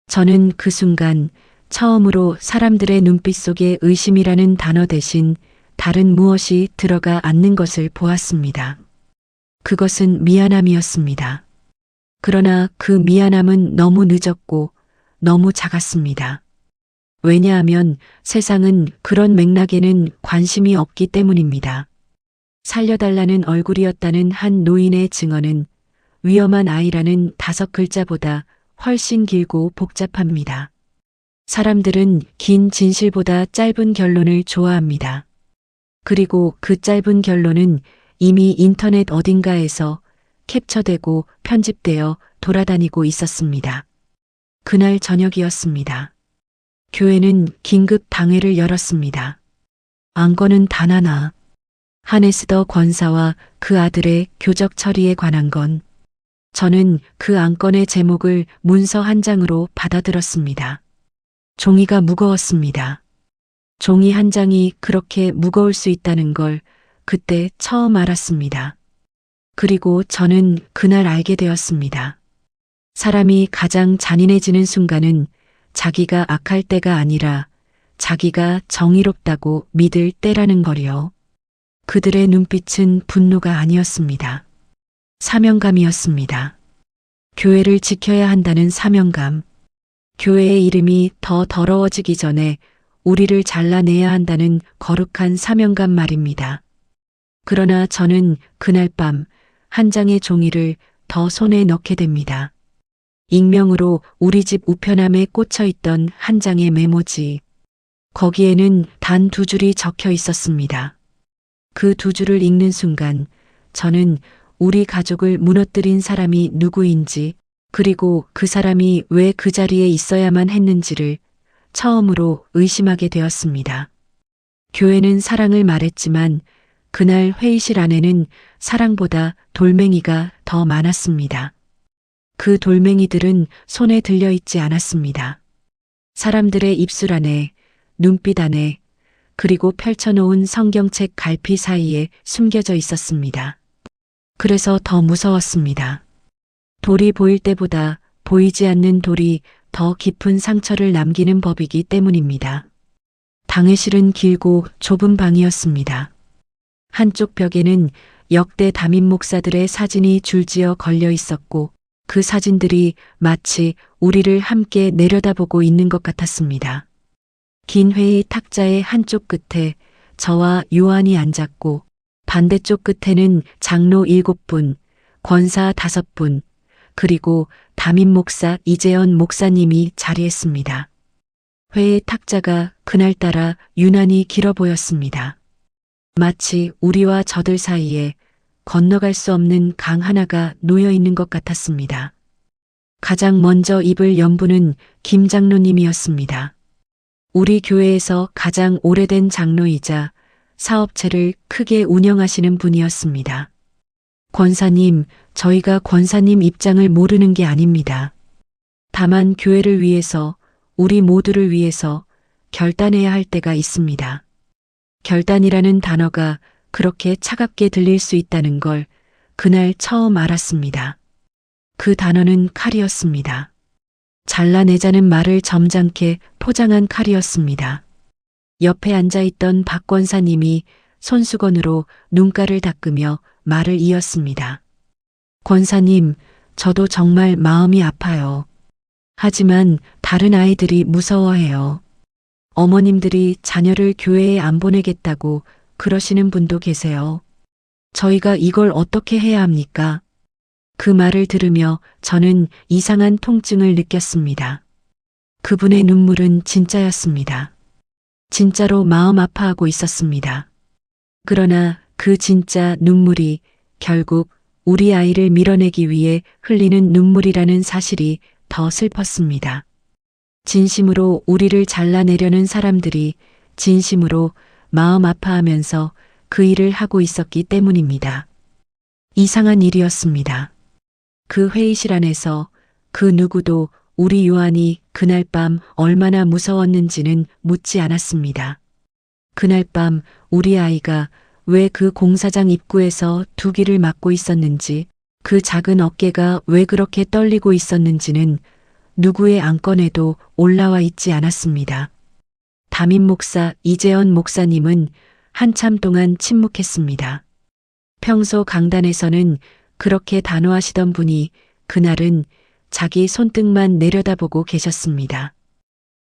저는 그 순간 처음으로 사람들의 눈빛 속에 의심이라는 단어 대신 다른 무엇이 들어가 않는 것을 보았습니다. 그것은 미안함이었습니다. 그러나 그 미안함은 너무 늦었고 너무 작았습니다. 왜냐하면 세상은 그런 맥락에는 관심이 없기 때문입니다. 살려달라는 얼굴이었다는 한 노인의 증언은 위험한 아이라는 5글자보다 훨씬 길고 복잡합니다. 사람들은 긴 진실보다 짧은 결론을 좋아합니다. 그리고 그 짧은 결론은 이미 인터넷 어딘가에서 캡처되고 편집되어 돌아다니고 있었습니다. 그날 저녁이었습니다. 교회는 긴급 당회를 열었습니다. 안건은 단 하나. 하네스더 권사와 그 아들의 교적 처리에 관한 건. 저는 그 안건의 제목을 문서 한 장으로 받아들었습니다. 종이가 무거웠습니다. 종이 한 장이 그렇게 무거울 수 있다는 걸 그때 처음 알았습니다. 그리고 저는 그날 알게 되었습니다. 사람이 가장 잔인해지는 순간은 자기가 악할 때가 아니라 자기가 정의롭다고 믿을 때라는 거리요. 그들의 눈빛은 분노가 아니었습니다. 사명감이었습니다. 교회를 지켜야 한다는 사명감. 교회의 이름이 더 더러워지기 전에 우리를 잘라내야 한다는 거룩한 사명감 말입니다. 그러나 저는 그날 밤 한 장의 종이를 더 손에 넣게 됩니다. 익명으로 우리 집 우편함에 꽂혀 있던 한 장의 메모지. 거기에는 단 2줄이 적혀 있었습니다. 그 2줄을 읽는 순간 저는 우리 가족을 무너뜨린 사람이 누구인지 그리고 그 사람이 왜 그 자리에 있어야만 했는지를 처음으로 의심하게 되었습니다. 교회는 사랑을 말했지만 그날 회의실 안에는 사랑보다 돌멩이가 더 많았습니다. 그 돌멩이들은 손에 들려 있지 않았습니다. 사람들의 입술 안에, 눈빛 안에, 그리고 펼쳐놓은 성경책 갈피 사이에 숨겨져 있었습니다. 그래서 더 무서웠습니다. 돌이 보일 때보다 보이지 않는 돌이 더 깊은 상처를 남기는 법이기 때문입니다. 당회실은 길고 좁은 방이었습니다. 한쪽 벽에는 역대 담임 목사들의 사진이 줄지어 걸려 있었고 그 사진들이 마치 우리를 함께 내려다보고 있는 것 같았습니다. 긴 회의 탁자의 한쪽 끝에 저와 요한이 앉았고 반대쪽 끝에는 장로 7분, 권사 5분, 그리고 담임 목사 이재현 목사님이 자리했습니다. 회의 탁자가 그날따라 유난히 길어 보였습니다. 마치 우리와 저들 사이에 건너갈 수 없는 강 하나가 놓여 있는 것 같았습니다. 가장 먼저 입을 연 분은 김 장로님이었습니다. 우리 교회에서 가장 오래된 장로이자 사업체를 크게 운영하시는 분이었습니다. 권사님, 저희가 권사님 입장을 모르는 게 아닙니다. 다만 교회를 위해서, 우리 모두를 위해서 결단해야 할 때가 있습니다. 결단이라는 단어가 그렇게 차갑게 들릴 수 있다는 걸 그날 처음 알았습니다. 그 단어는 칼이었습니다. 잘라내자는 말을 점잖게 포장한 칼이었습니다. 옆에 앉아있던 박 권사님이 손수건으로 눈가를 닦으며 말을 이었습니다. 권사님, 저도 정말 마음이 아파요. 하지만 다른 아이들이 무서워해요. 어머님들이 자녀를 교회에 안 보내겠다고 그러시는 분도 계세요. 저희가 이걸 어떻게 해야 합니까? 그 말을 들으며 저는 이상한 통증을 느꼈습니다. 그분의 눈물은 진짜였습니다. 진짜로 마음 아파하고 있었습니다. 그러나 그 진짜 눈물이 결국 우리 아이를 밀어내기 위해 흘리는 눈물이라는 사실이 더 슬펐습니다. 진심으로 우리를 잘라내려는 사람들이 진심으로 마음 아파하면서 그 일을 하고 있었기 때문입니다. 이상한 일이었습니다. 그 회의실 안에서 그 누구도 우리 요한이 그날 밤 얼마나 무서웠는지는 묻지 않았습니다. 그날 밤 우리 아이가 왜 그 공사장 입구에서 두기를 맞고 있었는지, 그 작은 어깨가 왜 그렇게 떨리고 있었는지는 누구의 안건에도 올라와 있지 않았습니다. 담임 목사 이재현 목사님은 한참 동안 침묵했습니다. 평소 강단에서는 그렇게 단호하시던 분이 그날은 자기 손등만 내려다보고 계셨습니다.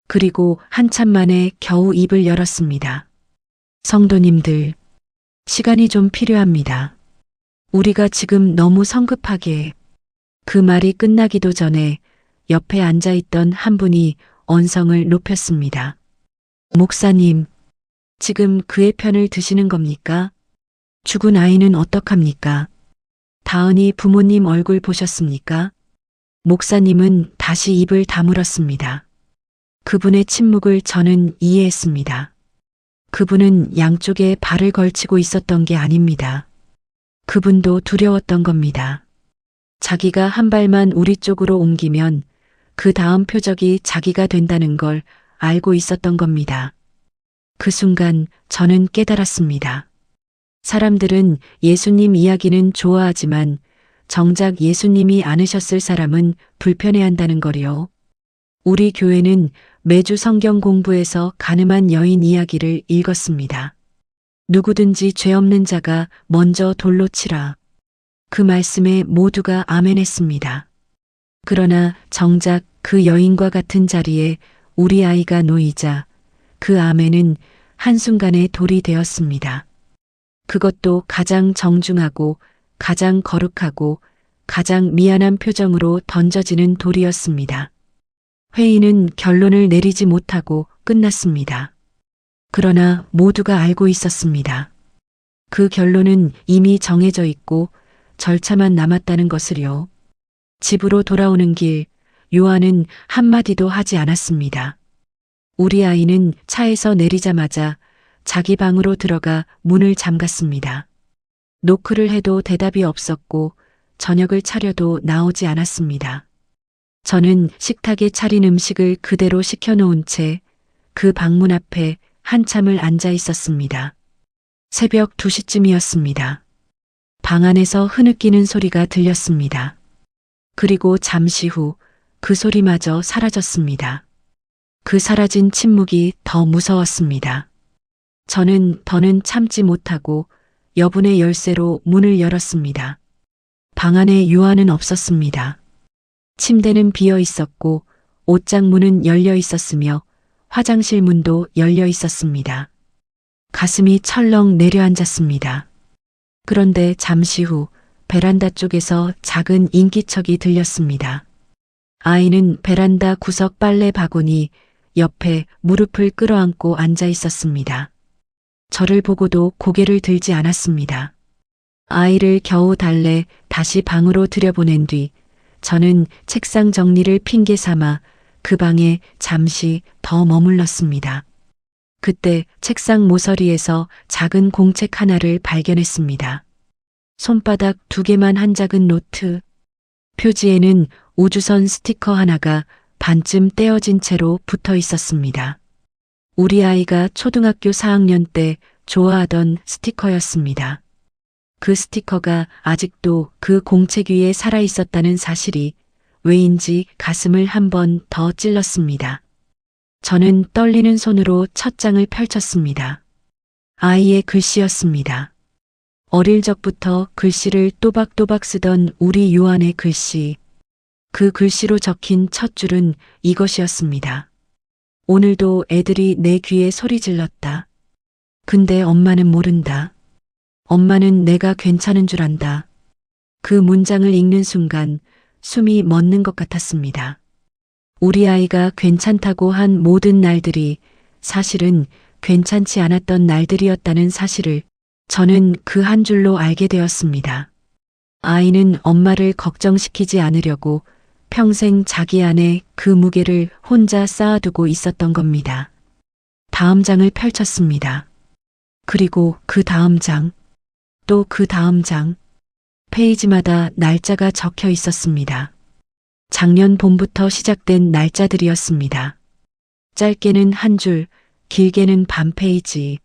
그리고 한참 만에 겨우 입을 열었습니다. 성도님들, 시간이 좀 필요합니다. 우리가 지금 너무 성급하게. 그 말이 끝나기도 전에 옆에 앉아있던 한 분이 언성을 높였습니다. 목사님, 지금 그의 편을 드시는 겁니까? 죽은 아이는 어떡합니까? 다은이 부모님 얼굴 보셨습니까? 목사님은 다시 입을 다물었습니다. 그분의 침묵을 저는 이해했습니다. 그분은 양쪽에 발을 걸치고 있었던 게 아닙니다. 그분도 두려웠던 겁니다. 자기가 한 발만 우리 쪽으로 옮기면 그 다음 표적이 자기가 된다는 걸 알고 있었던 겁니다. 그 순간 저는 깨달았습니다. 사람들은 예수님 이야기는 좋아하지만 정작 예수님이 않으셨을 사람은 불편해한다는 거리요. 우리 교회는 매주 성경 공부에서 가늠한 여인 이야기를 읽었습니다. 누구든지 죄 없는 자가 먼저 돌로 치라. 그 말씀에 모두가 아멘했습니다. 그러나 정작 그 여인과 같은 자리에 우리 아이가 놓이자 그 아멘은 한순간에 돌이 되었습니다. 그것도 가장 정중하고 가장 거룩하고 가장 미안한 표정으로 던져지는 돌이었습니다. 회의는 결론을 내리지 못하고 끝났습니다. 그러나 모두가 알고 있었습니다. 그 결론은 이미 정해져 있고 절차만 남았다는 것을요. 집으로 돌아오는 길, 요한은 한마디도 하지 않았습니다. 우리 아이는 차에서 내리자마자 자기 방으로 들어가 문을 잠갔습니다. 노크를 해도 대답이 없었고 저녁을 차려도 나오지 않았습니다. 저는 식탁에 차린 음식을 그대로 식혀놓은 채 그 방문 앞에 한참을 앉아 있었습니다. 새벽 2시쯤이었습니다. 방 안에서 흐느끼는 소리가 들렸습니다. 그리고 잠시 후 그 소리마저 사라졌습니다. 그 사라진 침묵이 더 무서웠습니다. 저는 더는 참지 못하고 여분의 열쇠로 문을 열었습니다. 방 안에 유아는 없었습니다. 침대는 비어 있었고 옷장 문은 열려 있었으며 화장실 문도 열려 있었습니다. 가슴이 철렁 내려앉았습니다. 그런데 잠시 후 베란다 쪽에서 작은 인기척이 들렸습니다. 아이는 베란다 구석 빨래 바구니 옆에 무릎을 끌어안고 앉아 있었습니다. 저를 보고도 고개를 들지 않았습니다. 아이를 겨우 달래 다시 방으로 들여보낸 뒤 저는 책상 정리를 핑계 삼아 그 방에 잠시 더 머물렀습니다. 그때 책상 모서리에서 작은 공책 하나를 발견했습니다. 손바닥 2개만 한 작은 노트. 표지에는 우주선 스티커 하나가 반쯤 떼어진 채로 붙어 있었습니다. 우리 아이가 초등학교 4학년 때 좋아하던 스티커였습니다. 그 스티커가 아직도 그 공책 위에 살아 있었다는 사실이 왜인지 가슴을 한 번 더 찔렀습니다. 저는 떨리는 손으로 첫 장을 펼쳤습니다. 아이의 글씨였습니다. 어릴 적부터 글씨를 또박또박 쓰던 우리 요한의 글씨. 그 글씨로 적힌 첫 줄은 이것이었습니다. 오늘도 애들이 내 귀에 소리 질렀다. 근데 엄마는 모른다. 엄마는 내가 괜찮은 줄 안다. 그 문장을 읽는 순간 숨이 멎는 것 같았습니다. 우리 아이가 괜찮다고 한 모든 날들이 사실은 괜찮지 않았던 날들이었다는 사실을 저는 그 한 줄로 알게 되었습니다. 아이는 엄마를 걱정시키지 않으려고 평생 자기 안에 그 무게를 혼자 쌓아두고 있었던 겁니다. 다음 장을 펼쳤습니다. 그리고 그 다음 장, 또 그 다음 장, 페이지마다 날짜가 적혀 있었습니다. 작년 봄부터 시작된 날짜들이었습니다. 짧게는 한 줄, 길게는 반 페이지.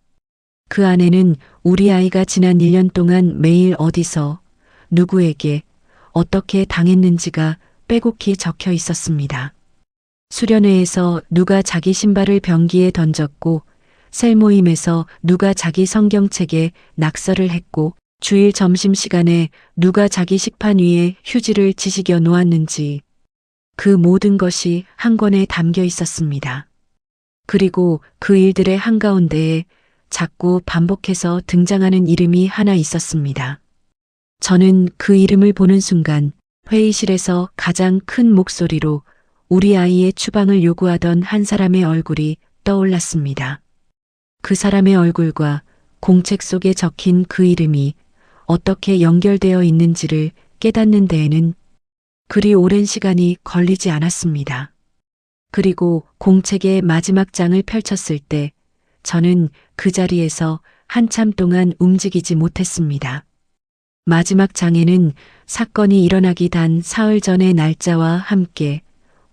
그 안에는 우리 아이가 지난 1년 동안 매일 어디서, 누구에게, 어떻게 당했는지가 빼곡히 적혀 있었습니다. 수련회에서 누가 자기 신발을 변기에 던졌고, 셀 모임에서 누가 자기 성경책에 낙서를 했고, 주일 점심시간에 누가 자기 식판 위에 휴지를 지식여 놓았는지, 그 모든 것이 한 권에 담겨 있었습니다. 그리고 그 일들의 한가운데에 자꾸 반복해서 등장하는 이름이 하나 있었습니다. 저는 그 이름을 보는 순간 회의실에서 가장 큰 목소리로 우리 아이의 추방을 요구하던 한 사람의 얼굴이 떠올랐습니다. 그 사람의 얼굴과 공책 속에 적힌 그 이름이 어떻게 연결되어 있는지를 깨닫는 데에는 그리 오랜 시간이 걸리지 않았습니다. 그리고 공책의 마지막 장을 펼쳤을 때 저는 그 자리에서 한참 동안 움직이지 못했습니다. 마지막 장에는 사건이 일어나기 단 사흘 전의 날짜와 함께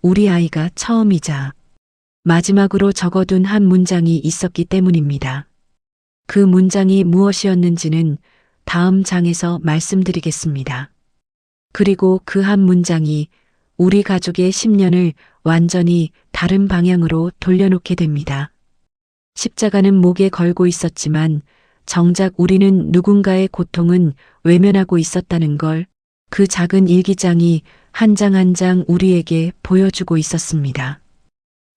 우리 아이가 처음이자 마지막으로 적어둔 한 문장이 있었기 때문입니다. 그 문장이 무엇이었는지는 다음 장에서 말씀드리겠습니다. 그리고 그 한 문장이 우리 가족의 10년을 완전히 다른 방향으로 돌려놓게 됩니다. 십자가는 목에 걸고 있었지만 정작 우리는 누군가의 고통은 외면하고 있었다는 걸 그 작은 일기장이 한 장 한 장 우리에게 보여주고 있었습니다.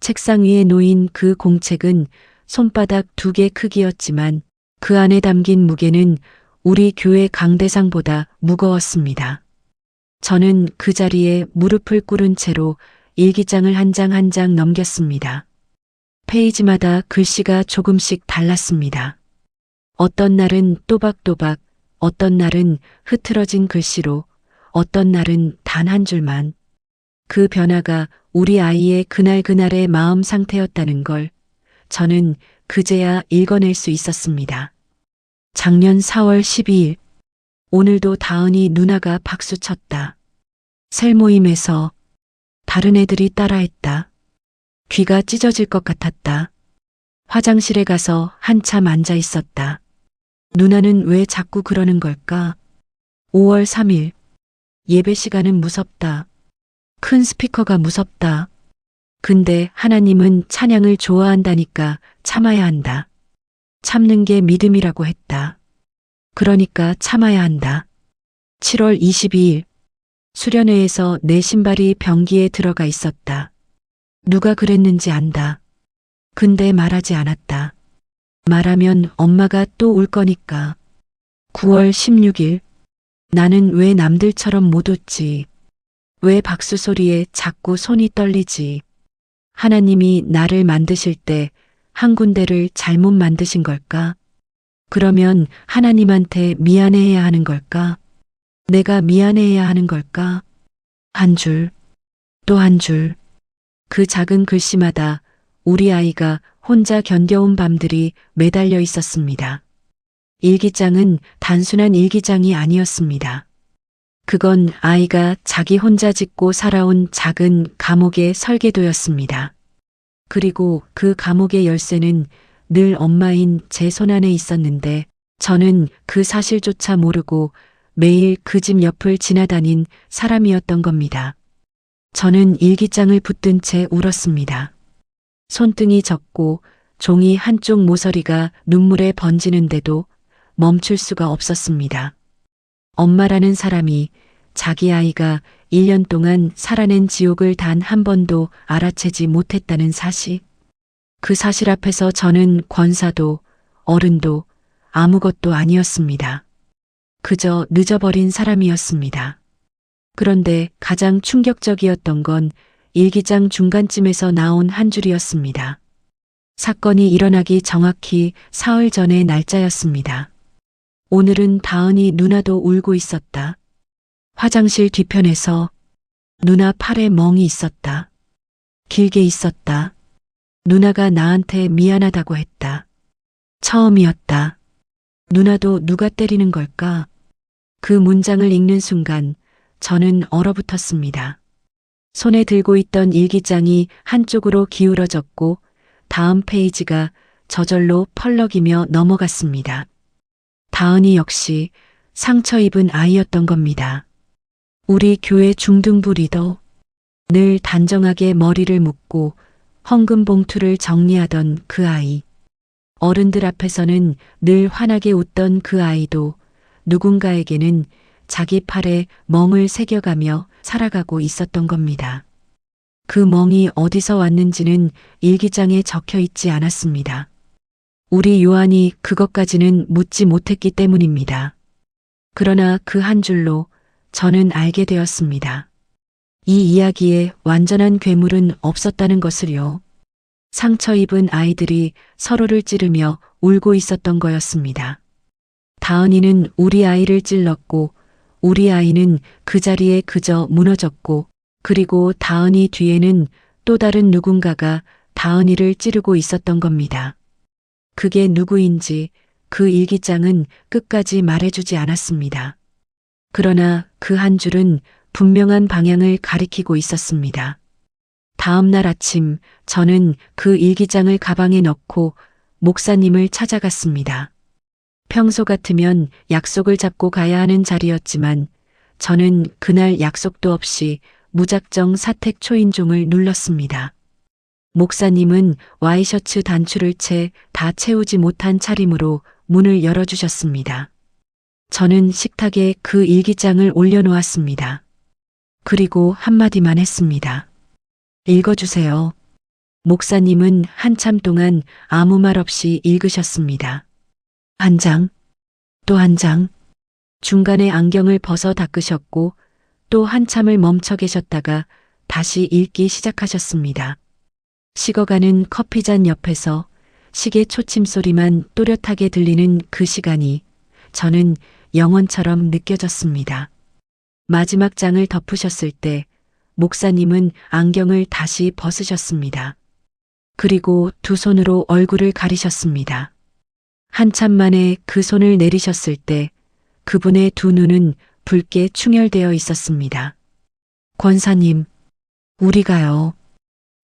책상 위에 놓인 그 공책은 손바닥 2개 크기였지만 그 안에 담긴 무게는 우리 교회 강대상보다 무거웠습니다. 저는 그 자리에 무릎을 꿇은 채로 일기장을 한 장 한 장 넘겼습니다. 페이지마다 글씨가 조금씩 달랐습니다. 어떤 날은 또박또박, 어떤 날은 흐트러진 글씨로, 어떤 날은 단 한 줄만. 그 변화가 우리 아이의 그날그날의 마음 상태였다는 걸 저는 그제야 읽어낼 수 있었습니다. 작년 4월 12일 오늘도 다은이 누나가 박수 쳤다. 셀 모임에서 다른 애들이 따라했다. 귀가 찢어질 것 같았다. 화장실에 가서 한참 앉아 있었다. 누나는 왜 자꾸 그러는 걸까? 5월 3일. 예배 시간은 무섭다. 큰 스피커가 무섭다. 근데 하나님은 찬양을 좋아한다니까 참아야 한다. 참는 게 믿음이라고 했다. 그러니까 참아야 한다. 7월 22일. 수련회에서 내 신발이 변기에 들어가 있었다. 누가 그랬는지 안다. 근데 말하지 않았다. 말하면 엄마가 또 울 거니까. 9월 16일. 나는 왜 남들처럼 못 웃지? 왜 박수 소리에 자꾸 손이 떨리지? 하나님이 나를 만드실 때 한 군데를 잘못 만드신 걸까? 그러면 하나님한테 미안해해야 하는 걸까? 내가 미안해해야 하는 걸까? 한 줄, 또 한 줄. 그 작은 글씨마다 우리 아이가 혼자 견뎌온 밤들이 매달려 있었습니다. 일기장은 단순한 일기장이 아니었습니다. 그건 아이가 자기 혼자 짓고 살아온 작은 감옥의 설계도였습니다. 그리고 그 감옥의 열쇠는 늘 엄마인 제 손 안에 있었는데 저는 그 사실조차 모르고 매일 그 집 옆을 지나다닌 사람이었던 겁니다. 저는 일기장을 붙든 채 울었습니다. 손등이 젖고 종이 한쪽 모서리가 눈물에 번지는데도 멈출 수가 없었습니다. 엄마라는 사람이 자기 아이가 1년 동안 살아낸 지옥을 단 한 번도 알아채지 못했다는 사실. 그 사실 앞에서 저는 권사도 어른도 아무것도 아니었습니다. 그저 늦어버린 사람이었습니다. 그런데 가장 충격적이었던 건 일기장 중간쯤에서 나온 한 줄이었습니다. 사건이 일어나기 정확히 사흘 전의 날짜였습니다. 오늘은 다은이 누나도 울고 있었다. 화장실 뒤편에서 누나 팔에 멍이 있었다. 길게 있었다. 누나가 나한테 미안하다고 했다. 처음이었다. 누나도 누가 때리는 걸까? 그 문장을 읽는 순간 저는 얼어붙었습니다. 손에 들고 있던 일기장이 한쪽으로 기울어졌고 다음 페이지가 저절로 펄럭이며 넘어갔습니다. 다은이 역시 상처 입은 아이였던 겁니다. 우리 교회 중등부 리더, 늘 단정하게 머리를 묶고 헌금 봉투를 정리하던 그 아이. 어른들 앞에서는 늘 환하게 웃던 그 아이도 누군가에게는 자기 팔에 멍을 새겨가며 살아가고 있었던 겁니다. 그 멍이 어디서 왔는지는 일기장에 적혀 있지 않았습니다. 우리 요한이 그것까지는 묻지 못했기 때문입니다. 그러나 그 한 줄로 저는 알게 되었습니다. 이 이야기에 완전한 괴물은 없었다는 것을요. 상처 입은 아이들이 서로를 찌르며 울고 있었던 거였습니다. 다은이는 우리 아이를 찔렀고 우리 아이는 그 자리에 그저 무너졌고 그리고 다은이 뒤에는 또 다른 누군가가 다은이를 찌르고 있었던 겁니다. 그게 누구인지 그 일기장은 끝까지 말해주지 않았습니다. 그러나 그 한 줄은 분명한 방향을 가리키고 있었습니다. 다음 날 아침 저는 그 일기장을 가방에 넣고 목사님을 찾아갔습니다. 평소 같으면 약속을 잡고 가야 하는 자리였지만 저는 그날 약속도 없이 무작정 사택 초인종을 눌렀습니다. 목사님은 와이셔츠 단추를 채 다 채우지 못한 차림으로 문을 열어주셨습니다. 저는 식탁에 그 일기장을 올려놓았습니다. 그리고 한마디만 했습니다. 읽어주세요. 목사님은 한참 동안 아무 말 없이 읽으셨습니다. 한 장, 또 한 장. 중간에 안경을 벗어 닦으셨고 또 한참을 멈춰 계셨다가 다시 읽기 시작하셨습니다. 식어가는 커피잔 옆에서 시계 초침 소리만 또렷하게 들리는 그 시간이 저는 영원처럼 느껴졌습니다. 마지막 장을 덮으셨을 때 목사님은 안경을 다시 벗으셨습니다. 그리고 두 손으로 얼굴을 가리셨습니다. 한참 만에 그 손을 내리셨을 때 그분의 두 눈은 붉게 충혈되어 있었습니다. 권사님,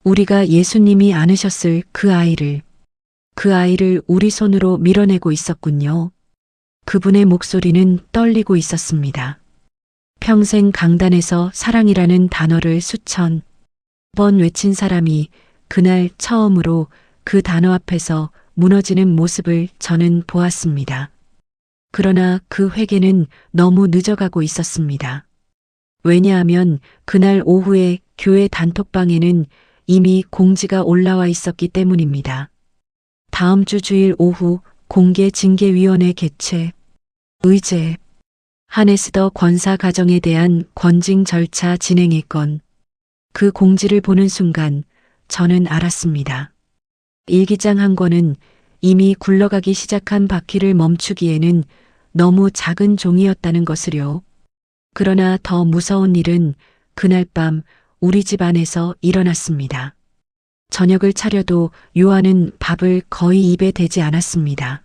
우리가 예수님이 안으셨을 그 아이를 우리 손으로 밀어내고 있었군요. 그분의 목소리는 떨리고 있었습니다. 평생 강단에서 사랑이라는 단어를 수천 번 외친 사람이 그날 처음으로 그 단어 앞에서 무너지는 모습을 저는 보았습니다. 그러나 그 회개는 너무 늦어가고 있었습니다. 왜냐하면 그날 오후에 교회 단톡방에는 이미 공지가 올라와 있었기 때문입니다. 다음 주 주일 오후 공개 징계위원회 개최, 의제, 하네스더 권사 가정에 대한 권징 절차 진행의 건. 그 공지를 보는 순간 저는 알았습니다. 일기장 한 권은 이미 굴러가기 시작한 바퀴를 멈추기에는 너무 작은 종이었다는 것을요. 그러나 더 무서운 일은 그날 밤 우리 집 안에서 일어났습니다. 저녁을 차려도 요한은 밥을 거의 입에 대지 않았습니다.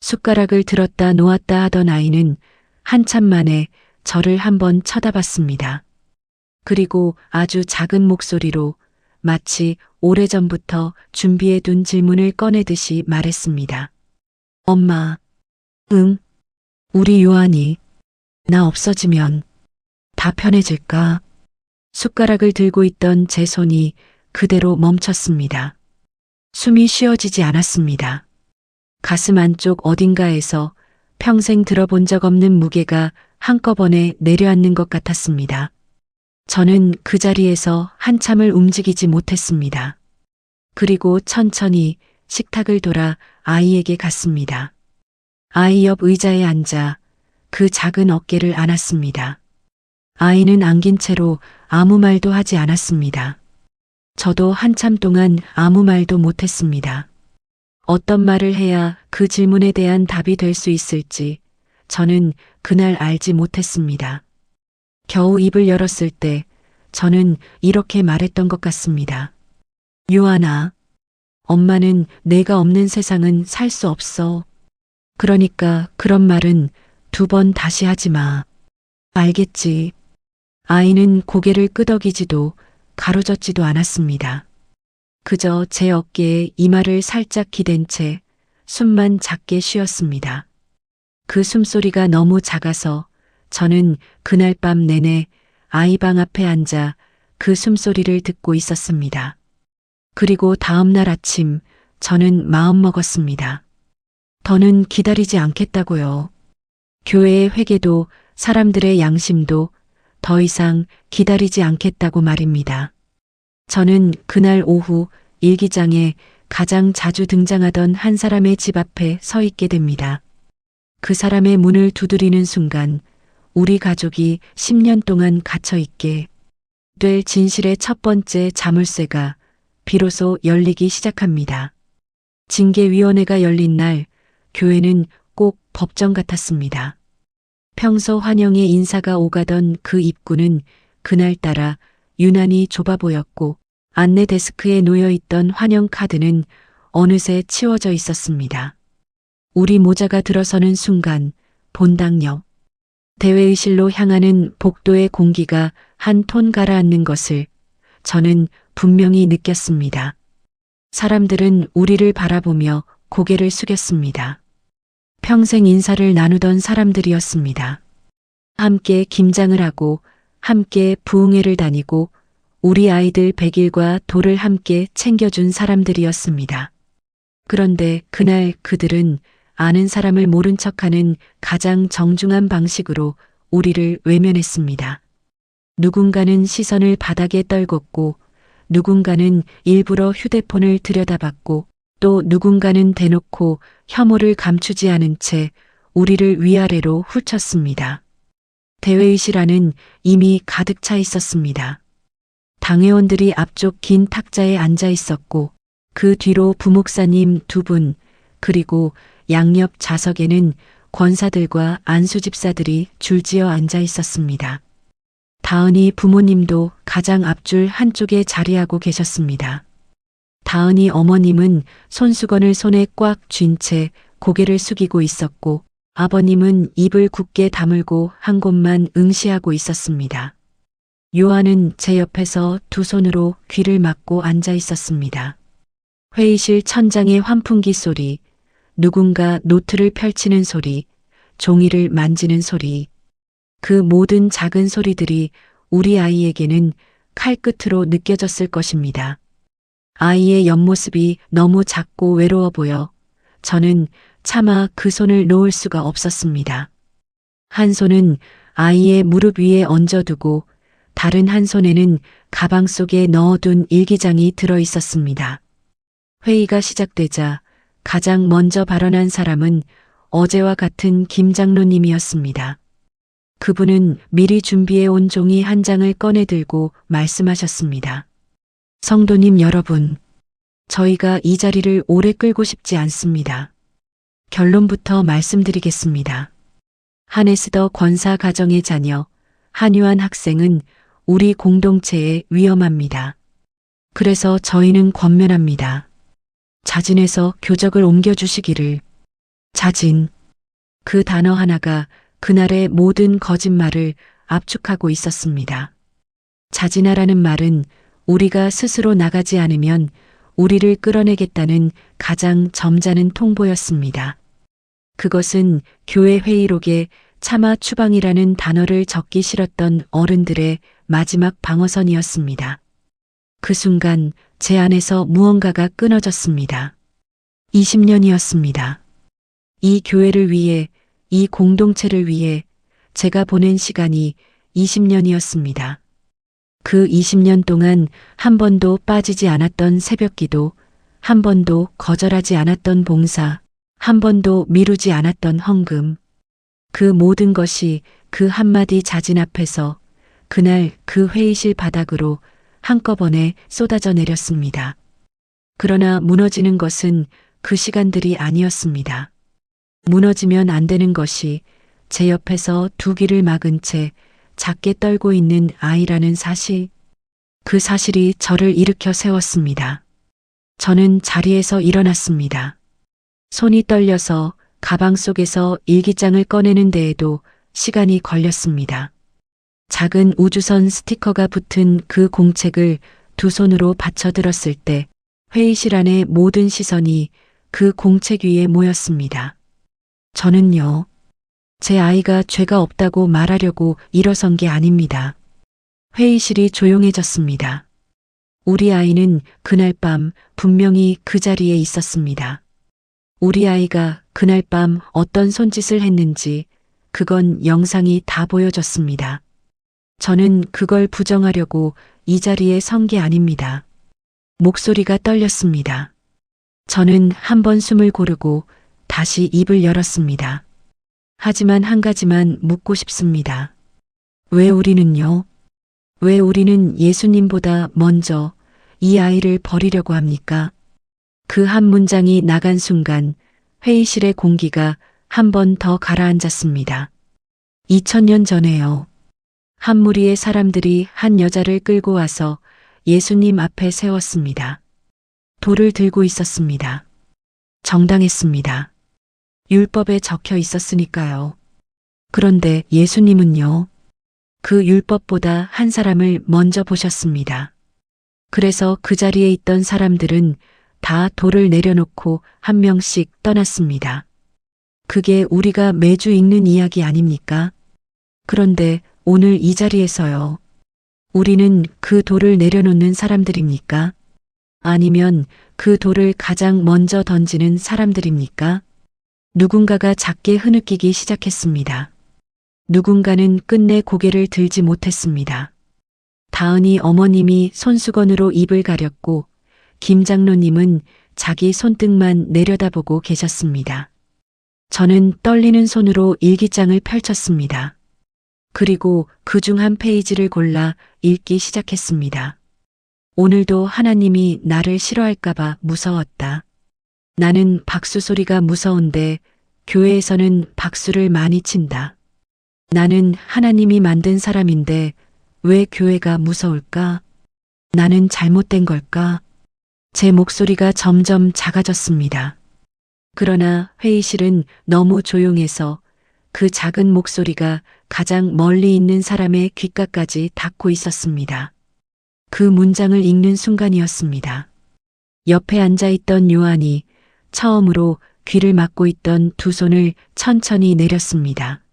숟가락을 들었다 놓았다 하던 아이는 한참 만에 저를 한번 쳐다봤습니다. 그리고 아주 작은 목소리로 마치 오래전부터 준비해둔 질문을 꺼내듯이 말했습니다. 엄마, 응? 우리 요한이 나 없어지면 다 편해질까? 숟가락을 들고 있던 제 손이 그대로 멈췄습니다. 숨이 쉬어지지 않았습니다. 가슴 안쪽 어딘가에서 평생 들어본 적 없는 무게가 한꺼번에 내려앉는 것 같았습니다. 저는 그 자리에서 한참을 움직이지 못했습니다. 그리고 천천히 식탁을 돌아 아이에게 갔습니다. 아이 옆 의자에 앉아 그 작은 어깨를 안았습니다. 아이는 안긴 채로 아무 말도 하지 않았습니다. 저도 한참 동안 아무 말도 못했습니다. 어떤 말을 해야 그 질문에 대한 답이 될 수 있을지 저는 그날 알지 못했습니다. 겨우 입을 열었을 때 저는 이렇게 말했던 것 같습니다. 요한아, 엄마는 내가 없는 세상은 살 수 없어. 그러니까 그런 말은 두 번 다시 하지 마. 알겠지? 아이는 고개를 끄덕이지도 가로젓지도 않았습니다. 그저 제 어깨에 이마를 살짝 기댄 채 숨만 작게 쉬었습니다. 그 숨소리가 너무 작아서 저는 그날 밤 내내 아이 방 앞에 앉아 그 숨소리를 듣고 있었습니다. 그리고 다음 날 아침 저는 마음먹었습니다. 더는 기다리지 않겠다고요. 교회의 회개도 사람들의 양심도 더 이상 기다리지 않겠다고 말입니다. 저는 그날 오후 일기장에 가장 자주 등장하던 한 사람의 집 앞에 서 있게 됩니다. 그 사람의 문을 두드리는 순간 우리 가족이 10년 동안 갇혀있게 될 진실의 첫 번째 자물쇠가 비로소 열리기 시작합니다. 징계위원회가 열린 날 교회는 꼭 법정 같았습니다. 평소 환영의 인사가 오가던 그 입구는 그날따라 유난히 좁아 보였고 안내 데스크에 놓여있던 환영 카드는 어느새 치워져 있었습니다. 우리 모자가 들어서는 순간 본당 옆 대회의실로 향하는 복도의 공기가 한 톤 가라앉는 것을 저는 분명히 느꼈습니다. 사람들은 우리를 바라보며 고개를 숙였습니다. 평생 인사를 나누던 사람들이었습니다. 함께 김장을 하고 함께 부흥회를 다니고 우리 아이들 100일과 돌을 함께 챙겨준 사람들이었습니다. 그런데 그날 그들은 아는 사람을 모른 척하는 가장 정중한 방식으로 우리를 외면했습니다. 누군가는 시선을 바닥에 떨궜고 누군가는 일부러 휴대폰을 들여다봤고 또 누군가는 대놓고 혐오를 감추지 않은 채 우리를 위아래로 훑쳤습니다. 대회의실 안은 이미 가득 차 있었습니다. 당회원들이 앞쪽 긴 탁자에 앉아 있었고 그 뒤로 부목사님 2분 그리고 양옆 좌석에는 권사들과 안수 집사들이 줄지어 앉아 있었습니다. 다은이 부모님도 가장 앞줄 한쪽에 자리하고 계셨습니다. 다은이 어머님은 손수건을 손에 꽉 쥔 채 고개를 숙이고 있었고 아버님은 입을 굳게 다물고 한 곳만 응시하고 있었습니다. 요한은 제 옆에서 두 손으로 귀를 막고 앉아 있었습니다. 회의실 천장의 환풍기 소리, 누군가 노트를 펼치는 소리, 종이를 만지는 소리, 그 모든 작은 소리들이 우리 아이에게는 칼끝으로 느껴졌을 것입니다. 아이의 옆모습이 너무 작고 외로워 보여 저는 차마 그 손을 놓을 수가 없었습니다. 한 손은 아이의 무릎 위에 얹어두고 다른 한 손에는 가방 속에 넣어둔 일기장이 들어 있었습니다. 회의가 시작되자 가장 먼저 발언한 사람은 어제와 같은 김 장로님이었습니다. 그분은 미리 준비해 온 종이 한 장을 꺼내 들고 말씀하셨습니다. 성도님 여러분, 저희가 이 자리를 오래 끌고 싶지 않습니다. 결론부터 말씀드리겠습니다. 하네스더 권사 가정의 자녀, 한유한 학생은 우리 공동체에 위험합니다. 그래서 저희는 권면합니다. 자진해서 교적을 옮겨주시기를. 자진. 그 단어 하나가 그날의 모든 거짓말을 압축하고 있었습니다. 자진하라는 말은 우리가 스스로 나가지 않으면 우리를 끌어내겠다는 가장 점잖은 통보였습니다. 그것은 교회 회의록에 차마 추방이라는 단어를 적기 싫었던 어른들의 마지막 방어선이었습니다. 그 순간 제 안에서 무언가가 끊어졌습니다. 20년이었습니다. 이 교회를 위해, 이 공동체를 위해 제가 보낸 시간이 20년이었습니다. 그 20년 동안 한 번도 빠지지 않았던 새벽기도, 한 번도 거절하지 않았던 봉사, 한 번도 미루지 않았던 헌금. 그 모든 것이 그 한마디 자진 앞에서 그날 그 회의실 바닥으로 한꺼번에 쏟아져 내렸습니다. 그러나 무너지는 것은 그 시간들이 아니었습니다. 무너지면 안 되는 것이 제 옆에서 두 귀를 막은 채 작게 떨고 있는 아이라는 사실, 그 사실이 저를 일으켜 세웠습니다. 저는 자리에서 일어났습니다. 손이 떨려서 가방 속에서 일기장을 꺼내는 데에도 시간이 걸렸습니다. 작은 우주선 스티커가 붙은 그 공책을 두 손으로 받쳐들었을 때 회의실 안의 모든 시선이 그 공책 위에 모였습니다. 저는요, 제 아이가 죄가 없다고 말하려고 일어선 게 아닙니다. 회의실이 조용해졌습니다. 우리 아이는 그날 밤 분명히 그 자리에 있었습니다. 우리 아이가 그날 밤 어떤 손짓을 했는지 그건 영상이 다 보여졌습니다. 저는 그걸 부정하려고 이 자리에 선 게 아닙니다. 목소리가 떨렸습니다. 저는 한 번 숨을 고르고 다시 입을 열었습니다. 하지만 한 가지만 묻고 싶습니다. 왜 우리는요? 왜 우리는 예수님보다 먼저 이 아이를 버리려고 합니까? 그 한 문장이 나간 순간 회의실의 공기가 한 번 더 가라앉았습니다. 2000년 전에요. 한 무리의 사람들이 한 여자를 끌고 와서 예수님 앞에 세웠습니다. 돌을 들고 있었습니다. 정당했습니다. 율법에 적혀 있었으니까요. 그런데 예수님은요, 그 율법보다 한 사람을 먼저 보셨습니다. 그래서 그 자리에 있던 사람들은 다 돌을 내려놓고 한 명씩 떠났습니다. 그게 우리가 매주 읽는 이야기 아닙니까? 그런데 오늘 이 자리에서요. 우리는 그 돌을 내려놓는 사람들입니까? 아니면 그 돌을 가장 먼저 던지는 사람들입니까? 누군가가 작게 흐느끼기 시작했습니다. 누군가는 끝내 고개를 들지 못했습니다. 다은이 어머님이 손수건으로 입을 가렸고 김 장로님은 자기 손등만 내려다보고 계셨습니다. 저는 떨리는 손으로 일기장을 펼쳤습니다. 그리고 그중 한 페이지를 골라 읽기 시작했습니다. 오늘도 하나님이 나를 싫어할까봐 무서웠다. 나는 박수 소리가 무서운데 교회에서는 박수를 많이 친다. 나는 하나님이 만든 사람인데 왜 교회가 무서울까? 나는 잘못된 걸까? 제 목소리가 점점 작아졌습니다. 그러나 회의실은 너무 조용해서 그 작은 목소리가 가장 멀리 있는 사람의 귓가까지 닿고 있었습니다. 그 문장을 읽는 순간이었습니다. 옆에 앉아있던 요한이 처음으로 귀를 막고 있던 두 손을 천천히 내렸습니다.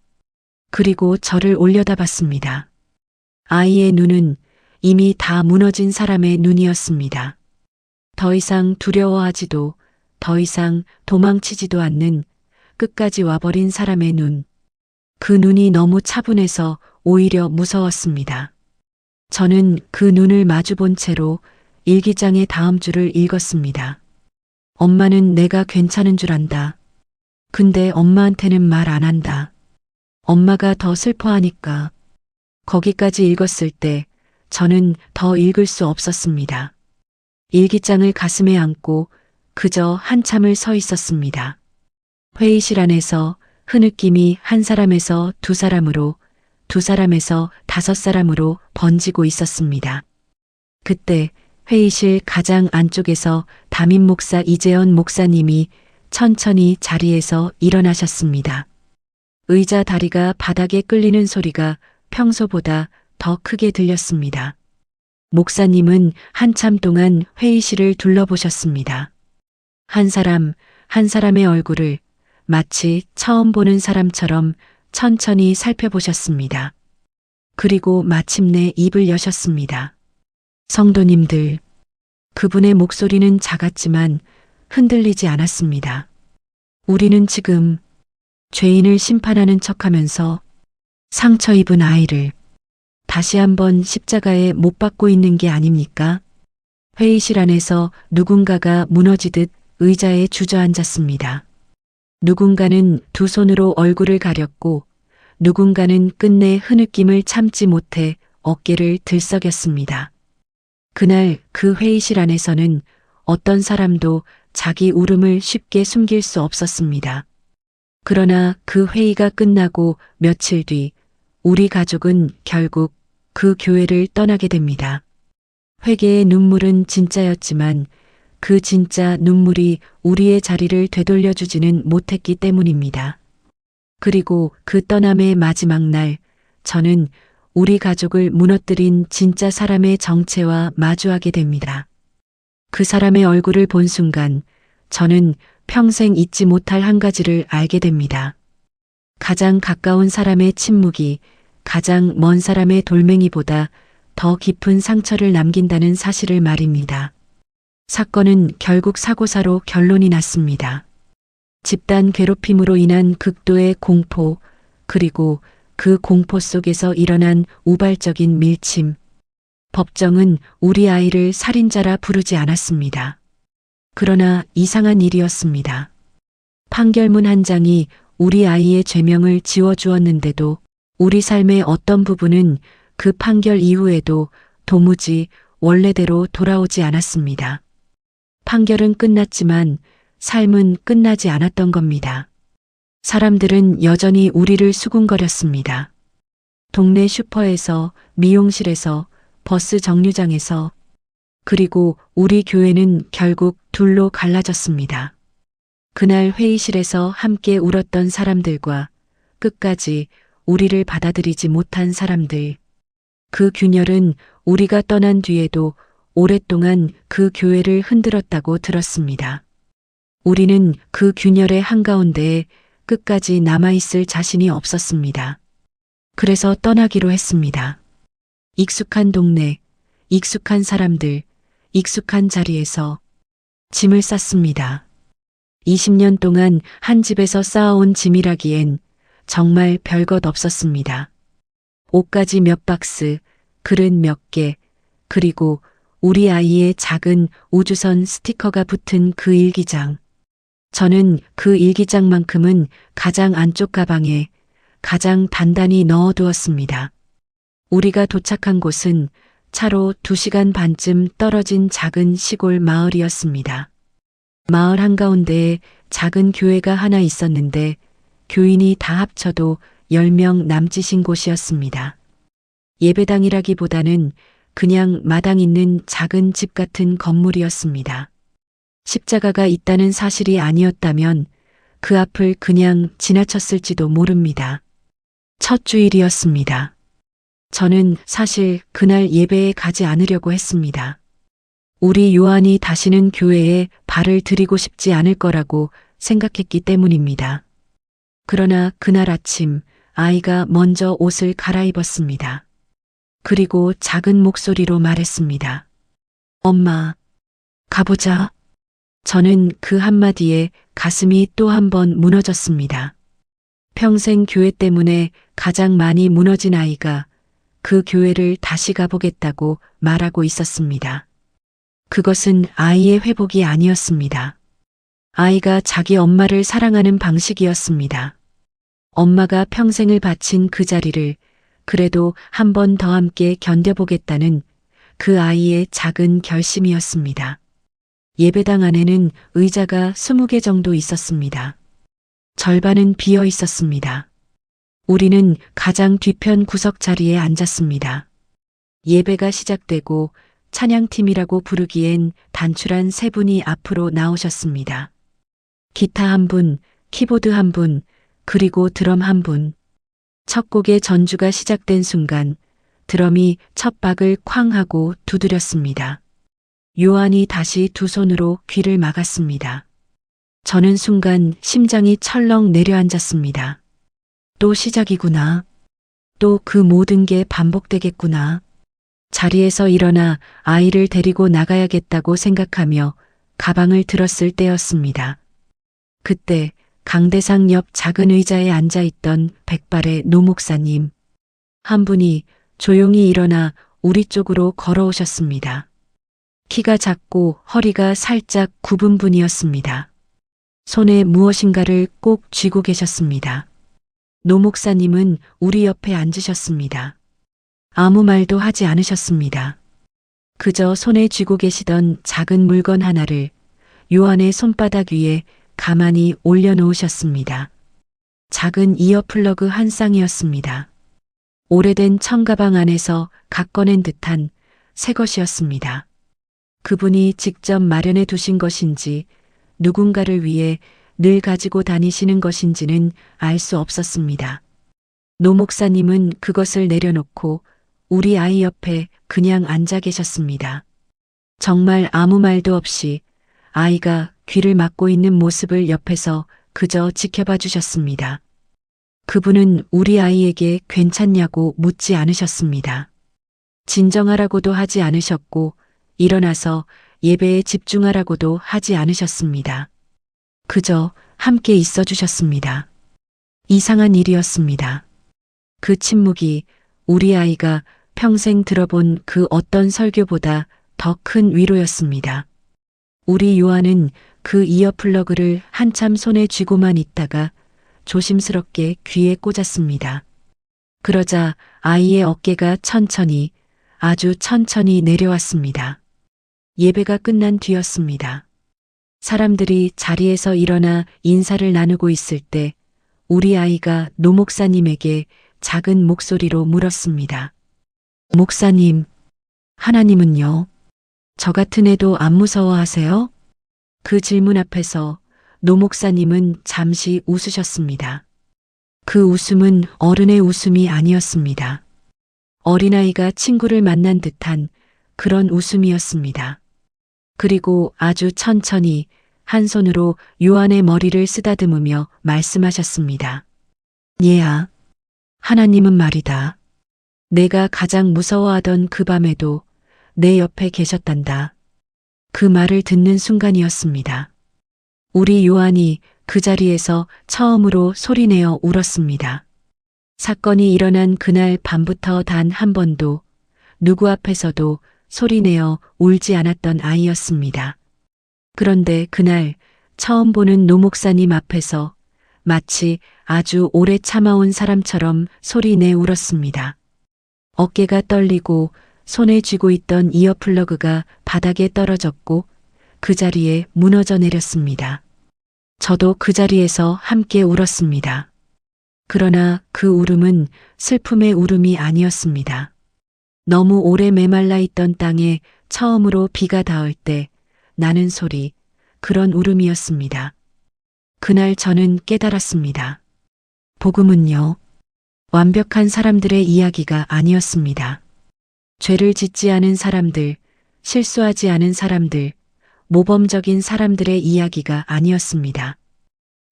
그리고 저를 올려다봤습니다. 아이의 눈은 이미 다 무너진 사람의 눈이었습니다. 더 이상 두려워하지도 더 이상 도망치지도 않는 끝까지 와버린 사람의 눈. 그 눈이 너무 차분해서 오히려 무서웠습니다. 저는 그 눈을 마주본 채로 일기장의 다음 줄을 읽었습니다. 엄마는 내가 괜찮은 줄 안다. 근데 엄마한테는 말 안 한다. 엄마가 더 슬퍼하니까. 거기까지 읽었을 때 저는 더 읽을 수 없었습니다. 일기장을 가슴에 안고 그저 한참을 서 있었습니다. 회의실 안에서 흐느낌이 한 사람에서 두 사람으로, 두 사람에서 다섯 사람으로 번지고 있었습니다. 그때 회의실 가장 안쪽에서 담임 목사 이재현 목사님이 천천히 자리에서 일어나셨습니다. 의자 다리가 바닥에 끌리는 소리가 평소보다 더 크게 들렸습니다. 목사님은 한참 동안 회의실을 둘러보셨습니다. 한 사람, 한 사람의 얼굴을 마치 처음 보는 사람처럼 천천히 살펴보셨습니다. 그리고 마침내 입을 여셨습니다. 성도님들, 그분의 목소리는 작았지만 흔들리지 않았습니다. 우리는 지금 죄인을 심판하는 척하면서 상처 입은 아이를 다시 한번 십자가에 못 박고 있는 게 아닙니까? 회의실 안에서 누군가가 무너지듯 의자에 주저앉았습니다. 누군가는 두 손으로 얼굴을 가렸고 누군가는 끝내 흐느낌을 참지 못해 어깨를 들썩였습니다. 그날 그 회의실 안에서는 어떤 사람도 자기 울음을 쉽게 숨길 수 없었습니다. 그러나 그 회의가 끝나고 며칠 뒤 우리 가족은 결국 그 교회를 떠나게 됩니다. 회개의 눈물은 진짜였지만 그 진짜 눈물이 우리의 자리를 되돌려주지는 못했기 때문입니다. 그리고 그 떠남의 마지막 날, 저는 우리 가족을 무너뜨린 진짜 사람의 정체와 마주하게 됩니다. 그 사람의 얼굴을 본 순간 저는 평생 잊지 못할 한 가지를 알게 됩니다. 가장 가까운 사람의 침묵이 가장 먼 사람의 돌멩이보다 더 깊은 상처를 남긴다는 사실을 말입니다. 사건은 결국 사고사로 결론이 났습니다. 집단 괴롭힘으로 인한 극도의 공포, 그리고 그 공포 속에서 일어난 우발적인 밀침. 법정은 우리 아이를 살인자라 부르지 않았습니다. 그러나 이상한 일이었습니다. 판결문 한 장이 우리 아이의 죄명을 지워주었는데도 우리 삶의 어떤 부분은 그 판결 이후에도 도무지 원래대로 돌아오지 않았습니다. 판결은 끝났지만 삶은 끝나지 않았던 겁니다. 사람들은 여전히 우리를 수군거렸습니다. 동네 슈퍼에서, 미용실에서, 버스 정류장에서, 그리고 우리 교회는 결국 둘로 갈라졌습니다. 그날 회의실에서 함께 울었던 사람들과 끝까지 우리를 받아들이지 못한 사람들. 그 균열은 우리가 떠난 뒤에도 오랫동안 그 교회를 흔들었다고 들었습니다. 우리는 그 균열의 한가운데에 끝까지 남아있을 자신이 없었습니다. 그래서 떠나기로 했습니다. 익숙한 동네, 익숙한 사람들, 익숙한 자리에서 짐을 쌌습니다. 20년 동안 한 집에서 쌓아온 짐이라기엔 정말 별것 없었습니다. 옷가지 몇 박스, 그릇 몇 개, 그리고 우리 아이의 작은 우주선 스티커가 붙은 그 일기장. 저는 그 일기장만큼은 가장 안쪽 가방에 가장 단단히 넣어두었습니다. 우리가 도착한 곳은 차로 2시간 반쯤 떨어진 작은 시골 마을이었습니다. 마을 한가운데에 작은 교회가 하나 있었는데 교인이 다 합쳐도 10명 남짓인 곳이었습니다. 예배당이라기보다는 그냥 마당 있는 작은 집 같은 건물이었습니다. 십자가가 있다는 사실이 아니었다면 그 앞을 그냥 지나쳤을지도 모릅니다. 첫 주일이었습니다. 저는 사실 그날 예배에 가지 않으려고 했습니다. 우리 요한이 다시는 교회에 발을 들이고 싶지 않을 거라고 생각했기 때문입니다. 그러나 그날 아침 아이가 먼저 옷을 갈아입었습니다. 그리고 작은 목소리로 말했습니다. 엄마, 가보자. 저는 그 한마디에 가슴이 또 한 번 무너졌습니다. 평생 교회 때문에 가장 많이 무너진 아이가 그 교회를 다시 가보겠다고 말하고 있었습니다. 그것은 아이의 회복이 아니었습니다. 아이가 자기 엄마를 사랑하는 방식이었습니다. 엄마가 평생을 바친 그 자리를 그래도 한 번 더 함께 견뎌보겠다는 그 아이의 작은 결심이었습니다. 예배당 안에는 의자가 20개 정도 있었습니다. 절반은 비어 있었습니다. 우리는 가장 뒤편 구석 자리에 앉았습니다. 예배가 시작되고 찬양팀이라고 부르기엔 단출한 세 분이 앞으로 나오셨습니다. 기타 한 분, 키보드 한 분, 그리고 드럼 한 분. 첫 곡의 전주가 시작된 순간 드럼이 첫 박을 쾅 하고 두드렸습니다. 요한이 다시 두 손으로 귀를 막았습니다. 저는 순간 심장이 철렁 내려앉았습니다. 또 시작이구나. 또 그 모든 게 반복되겠구나. 자리에서 일어나 아이를 데리고 나가야겠다고 생각하며 가방을 들었을 때였습니다. 그때 강대상 옆 작은 의자에 앉아있던 백발의 노 목사님. 한 분이 조용히 일어나 우리 쪽으로 걸어오셨습니다. 키가 작고 허리가 살짝 굽은 분이었습니다. 손에 무엇인가를 꼭 쥐고 계셨습니다. 노 목사님은 우리 옆에 앉으셨습니다. 아무 말도 하지 않으셨습니다. 그저 손에 쥐고 계시던 작은 물건 하나를 요한의 손바닥 위에 가만히 올려놓으셨습니다. 작은 이어플러그 한 쌍이었습니다. 오래된 청가방 안에서 각 꺼낸 듯한 새 것이었습니다. 그분이 직접 마련해 두신 것인지 누군가를 위해 늘 가지고 다니시는 것인지는 알 수 없었습니다. 노 목사님은 그것을 내려놓고 우리 아이 옆에 그냥 앉아 계셨습니다. 정말 아무 말도 없이 아이가 귀를 막고 있는 모습을 옆에서 그저 지켜봐 주셨습니다. 그분은 우리 아이에게 괜찮냐고 묻지 않으셨습니다. 진정하라고도 하지 않으셨고 일어나서 예배에 집중하라고도 하지 않으셨습니다. 그저 함께 있어 주셨습니다. 이상한 일이었습니다. 그 침묵이 우리 아이가 평생 들어본 그 어떤 설교보다 더 큰 위로였습니다. 우리 요한은 그 이어플러그를 한참 손에 쥐고만 있다가 조심스럽게 귀에 꽂았습니다. 그러자 아이의 어깨가 천천히, 아주 천천히 내려왔습니다. 예배가 끝난 뒤였습니다. 사람들이 자리에서 일어나 인사를 나누고 있을 때 우리 아이가 노 목사님에게 작은 목소리로 물었습니다. 목사님, 하나님은요? 저 같은 애도 안 무서워하세요? 그 질문 앞에서 노 목사님은 잠시 웃으셨습니다. 그 웃음은 어른의 웃음이 아니었습니다. 어린아이가 친구를 만난 듯한 그런 웃음이었습니다. 그리고 아주 천천히 한 손으로 요한의 머리를 쓰다듬으며 말씀하셨습니다. 얘야, 하나님은 말이다. 내가 가장 무서워하던 그 밤에도 내 옆에 계셨단다. 그 말을 듣는 순간이었습니다. 우리 요한이 그 자리에서 처음으로 소리내어 울었습니다. 사건이 일어난 그날 밤부터 단 한 번도 누구 앞에서도 소리내어 울지 않았던 아이였습니다. 그런데 그날 처음 보는 노 목사님 앞에서 마치 아주 오래 참아온 사람처럼 소리내 울었습니다. 어깨가 떨리고 손에 쥐고 있던 이어플러그가 바닥에 떨어졌고 그 자리에 무너져 내렸습니다. 저도 그 자리에서 함께 울었습니다. 그러나 그 울음은 슬픔의 울음이 아니었습니다. 너무 오래 메말라 있던 땅에 처음으로 비가 닿을 때 나는 소리, 그런 울음이었습니다. 그날 저는 깨달았습니다. 복음은요, 완벽한 사람들의 이야기가 아니었습니다. 죄를 짓지 않은 사람들, 실수하지 않은 사람들, 모범적인 사람들의 이야기가 아니었습니다.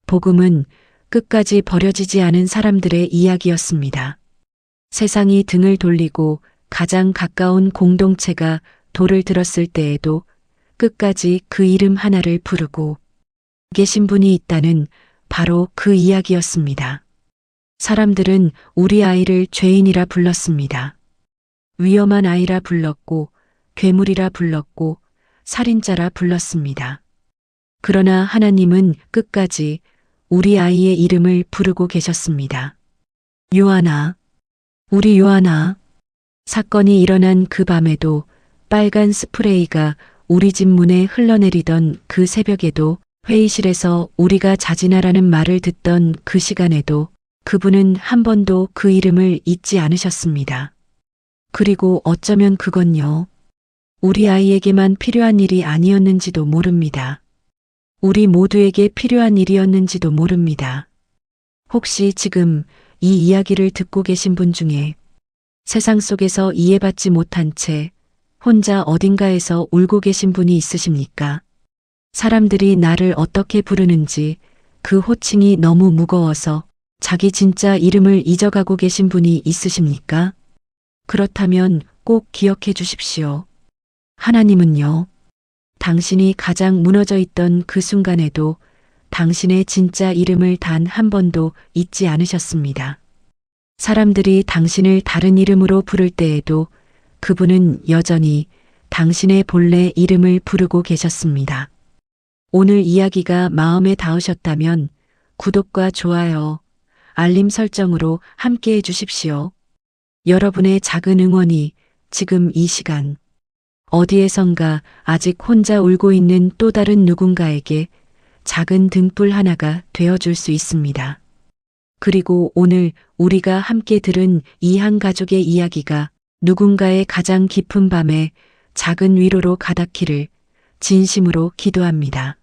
복음은 끝까지 버려지지 않은 사람들의 이야기였습니다. 세상이 등을 돌리고 가장 가까운 공동체가 돌을 들었을 때에도 끝까지 그 이름 하나를 부르고 계신 분이 있다는 바로 그 이야기였습니다. 사람들은 우리 아이를 죄인이라 불렀습니다. 위험한 아이라 불렀고, 괴물이라 불렀고, 살인자라 불렀습니다. 그러나 하나님은 끝까지 우리 아이의 이름을 부르고 계셨습니다. 요한아, 우리 요한아. 사건이 일어난 그 밤에도, 빨간 스프레이가 우리 집 문에 흘러내리던 그 새벽에도, 회의실에서 우리가 자진하라는 말을 듣던 그 시간에도 그분은 한 번도 그 이름을 잊지 않으셨습니다. 그리고 어쩌면 그건요, 우리 아이에게만 필요한 일이 아니었는지도 모릅니다. 우리 모두에게 필요한 일이었는지도 모릅니다. 혹시 지금 이 이야기를 듣고 계신 분 중에 세상 속에서 이해받지 못한 채 혼자 어딘가에서 울고 계신 분이 있으십니까? 사람들이 나를 어떻게 부르는지 그 호칭이 너무 무거워서 자기 진짜 이름을 잊어가고 계신 분이 있으십니까? 그렇다면 꼭 기억해 주십시오. 하나님은요, 당신이 가장 무너져 있던 그 순간에도 당신의 진짜 이름을 단 한 번도 잊지 않으셨습니다. 사람들이 당신을 다른 이름으로 부를 때에도 그분은 여전히 당신의 본래 이름을 부르고 계셨습니다. 오늘 이야기가 마음에 닿으셨다면 구독과 좋아요, 알림 설정으로 함께 해주십시오. 여러분의 작은 응원이 지금 이 시간 어디에선가 아직 혼자 울고 있는 또 다른 누군가에게 작은 등불 하나가 되어줄 수 있습니다. 그리고 오늘 우리가 함께 들은 이 한 가족의 이야기가 누군가의 가장 깊은 밤에 작은 위로로 가닿기를 진심으로 기도합니다.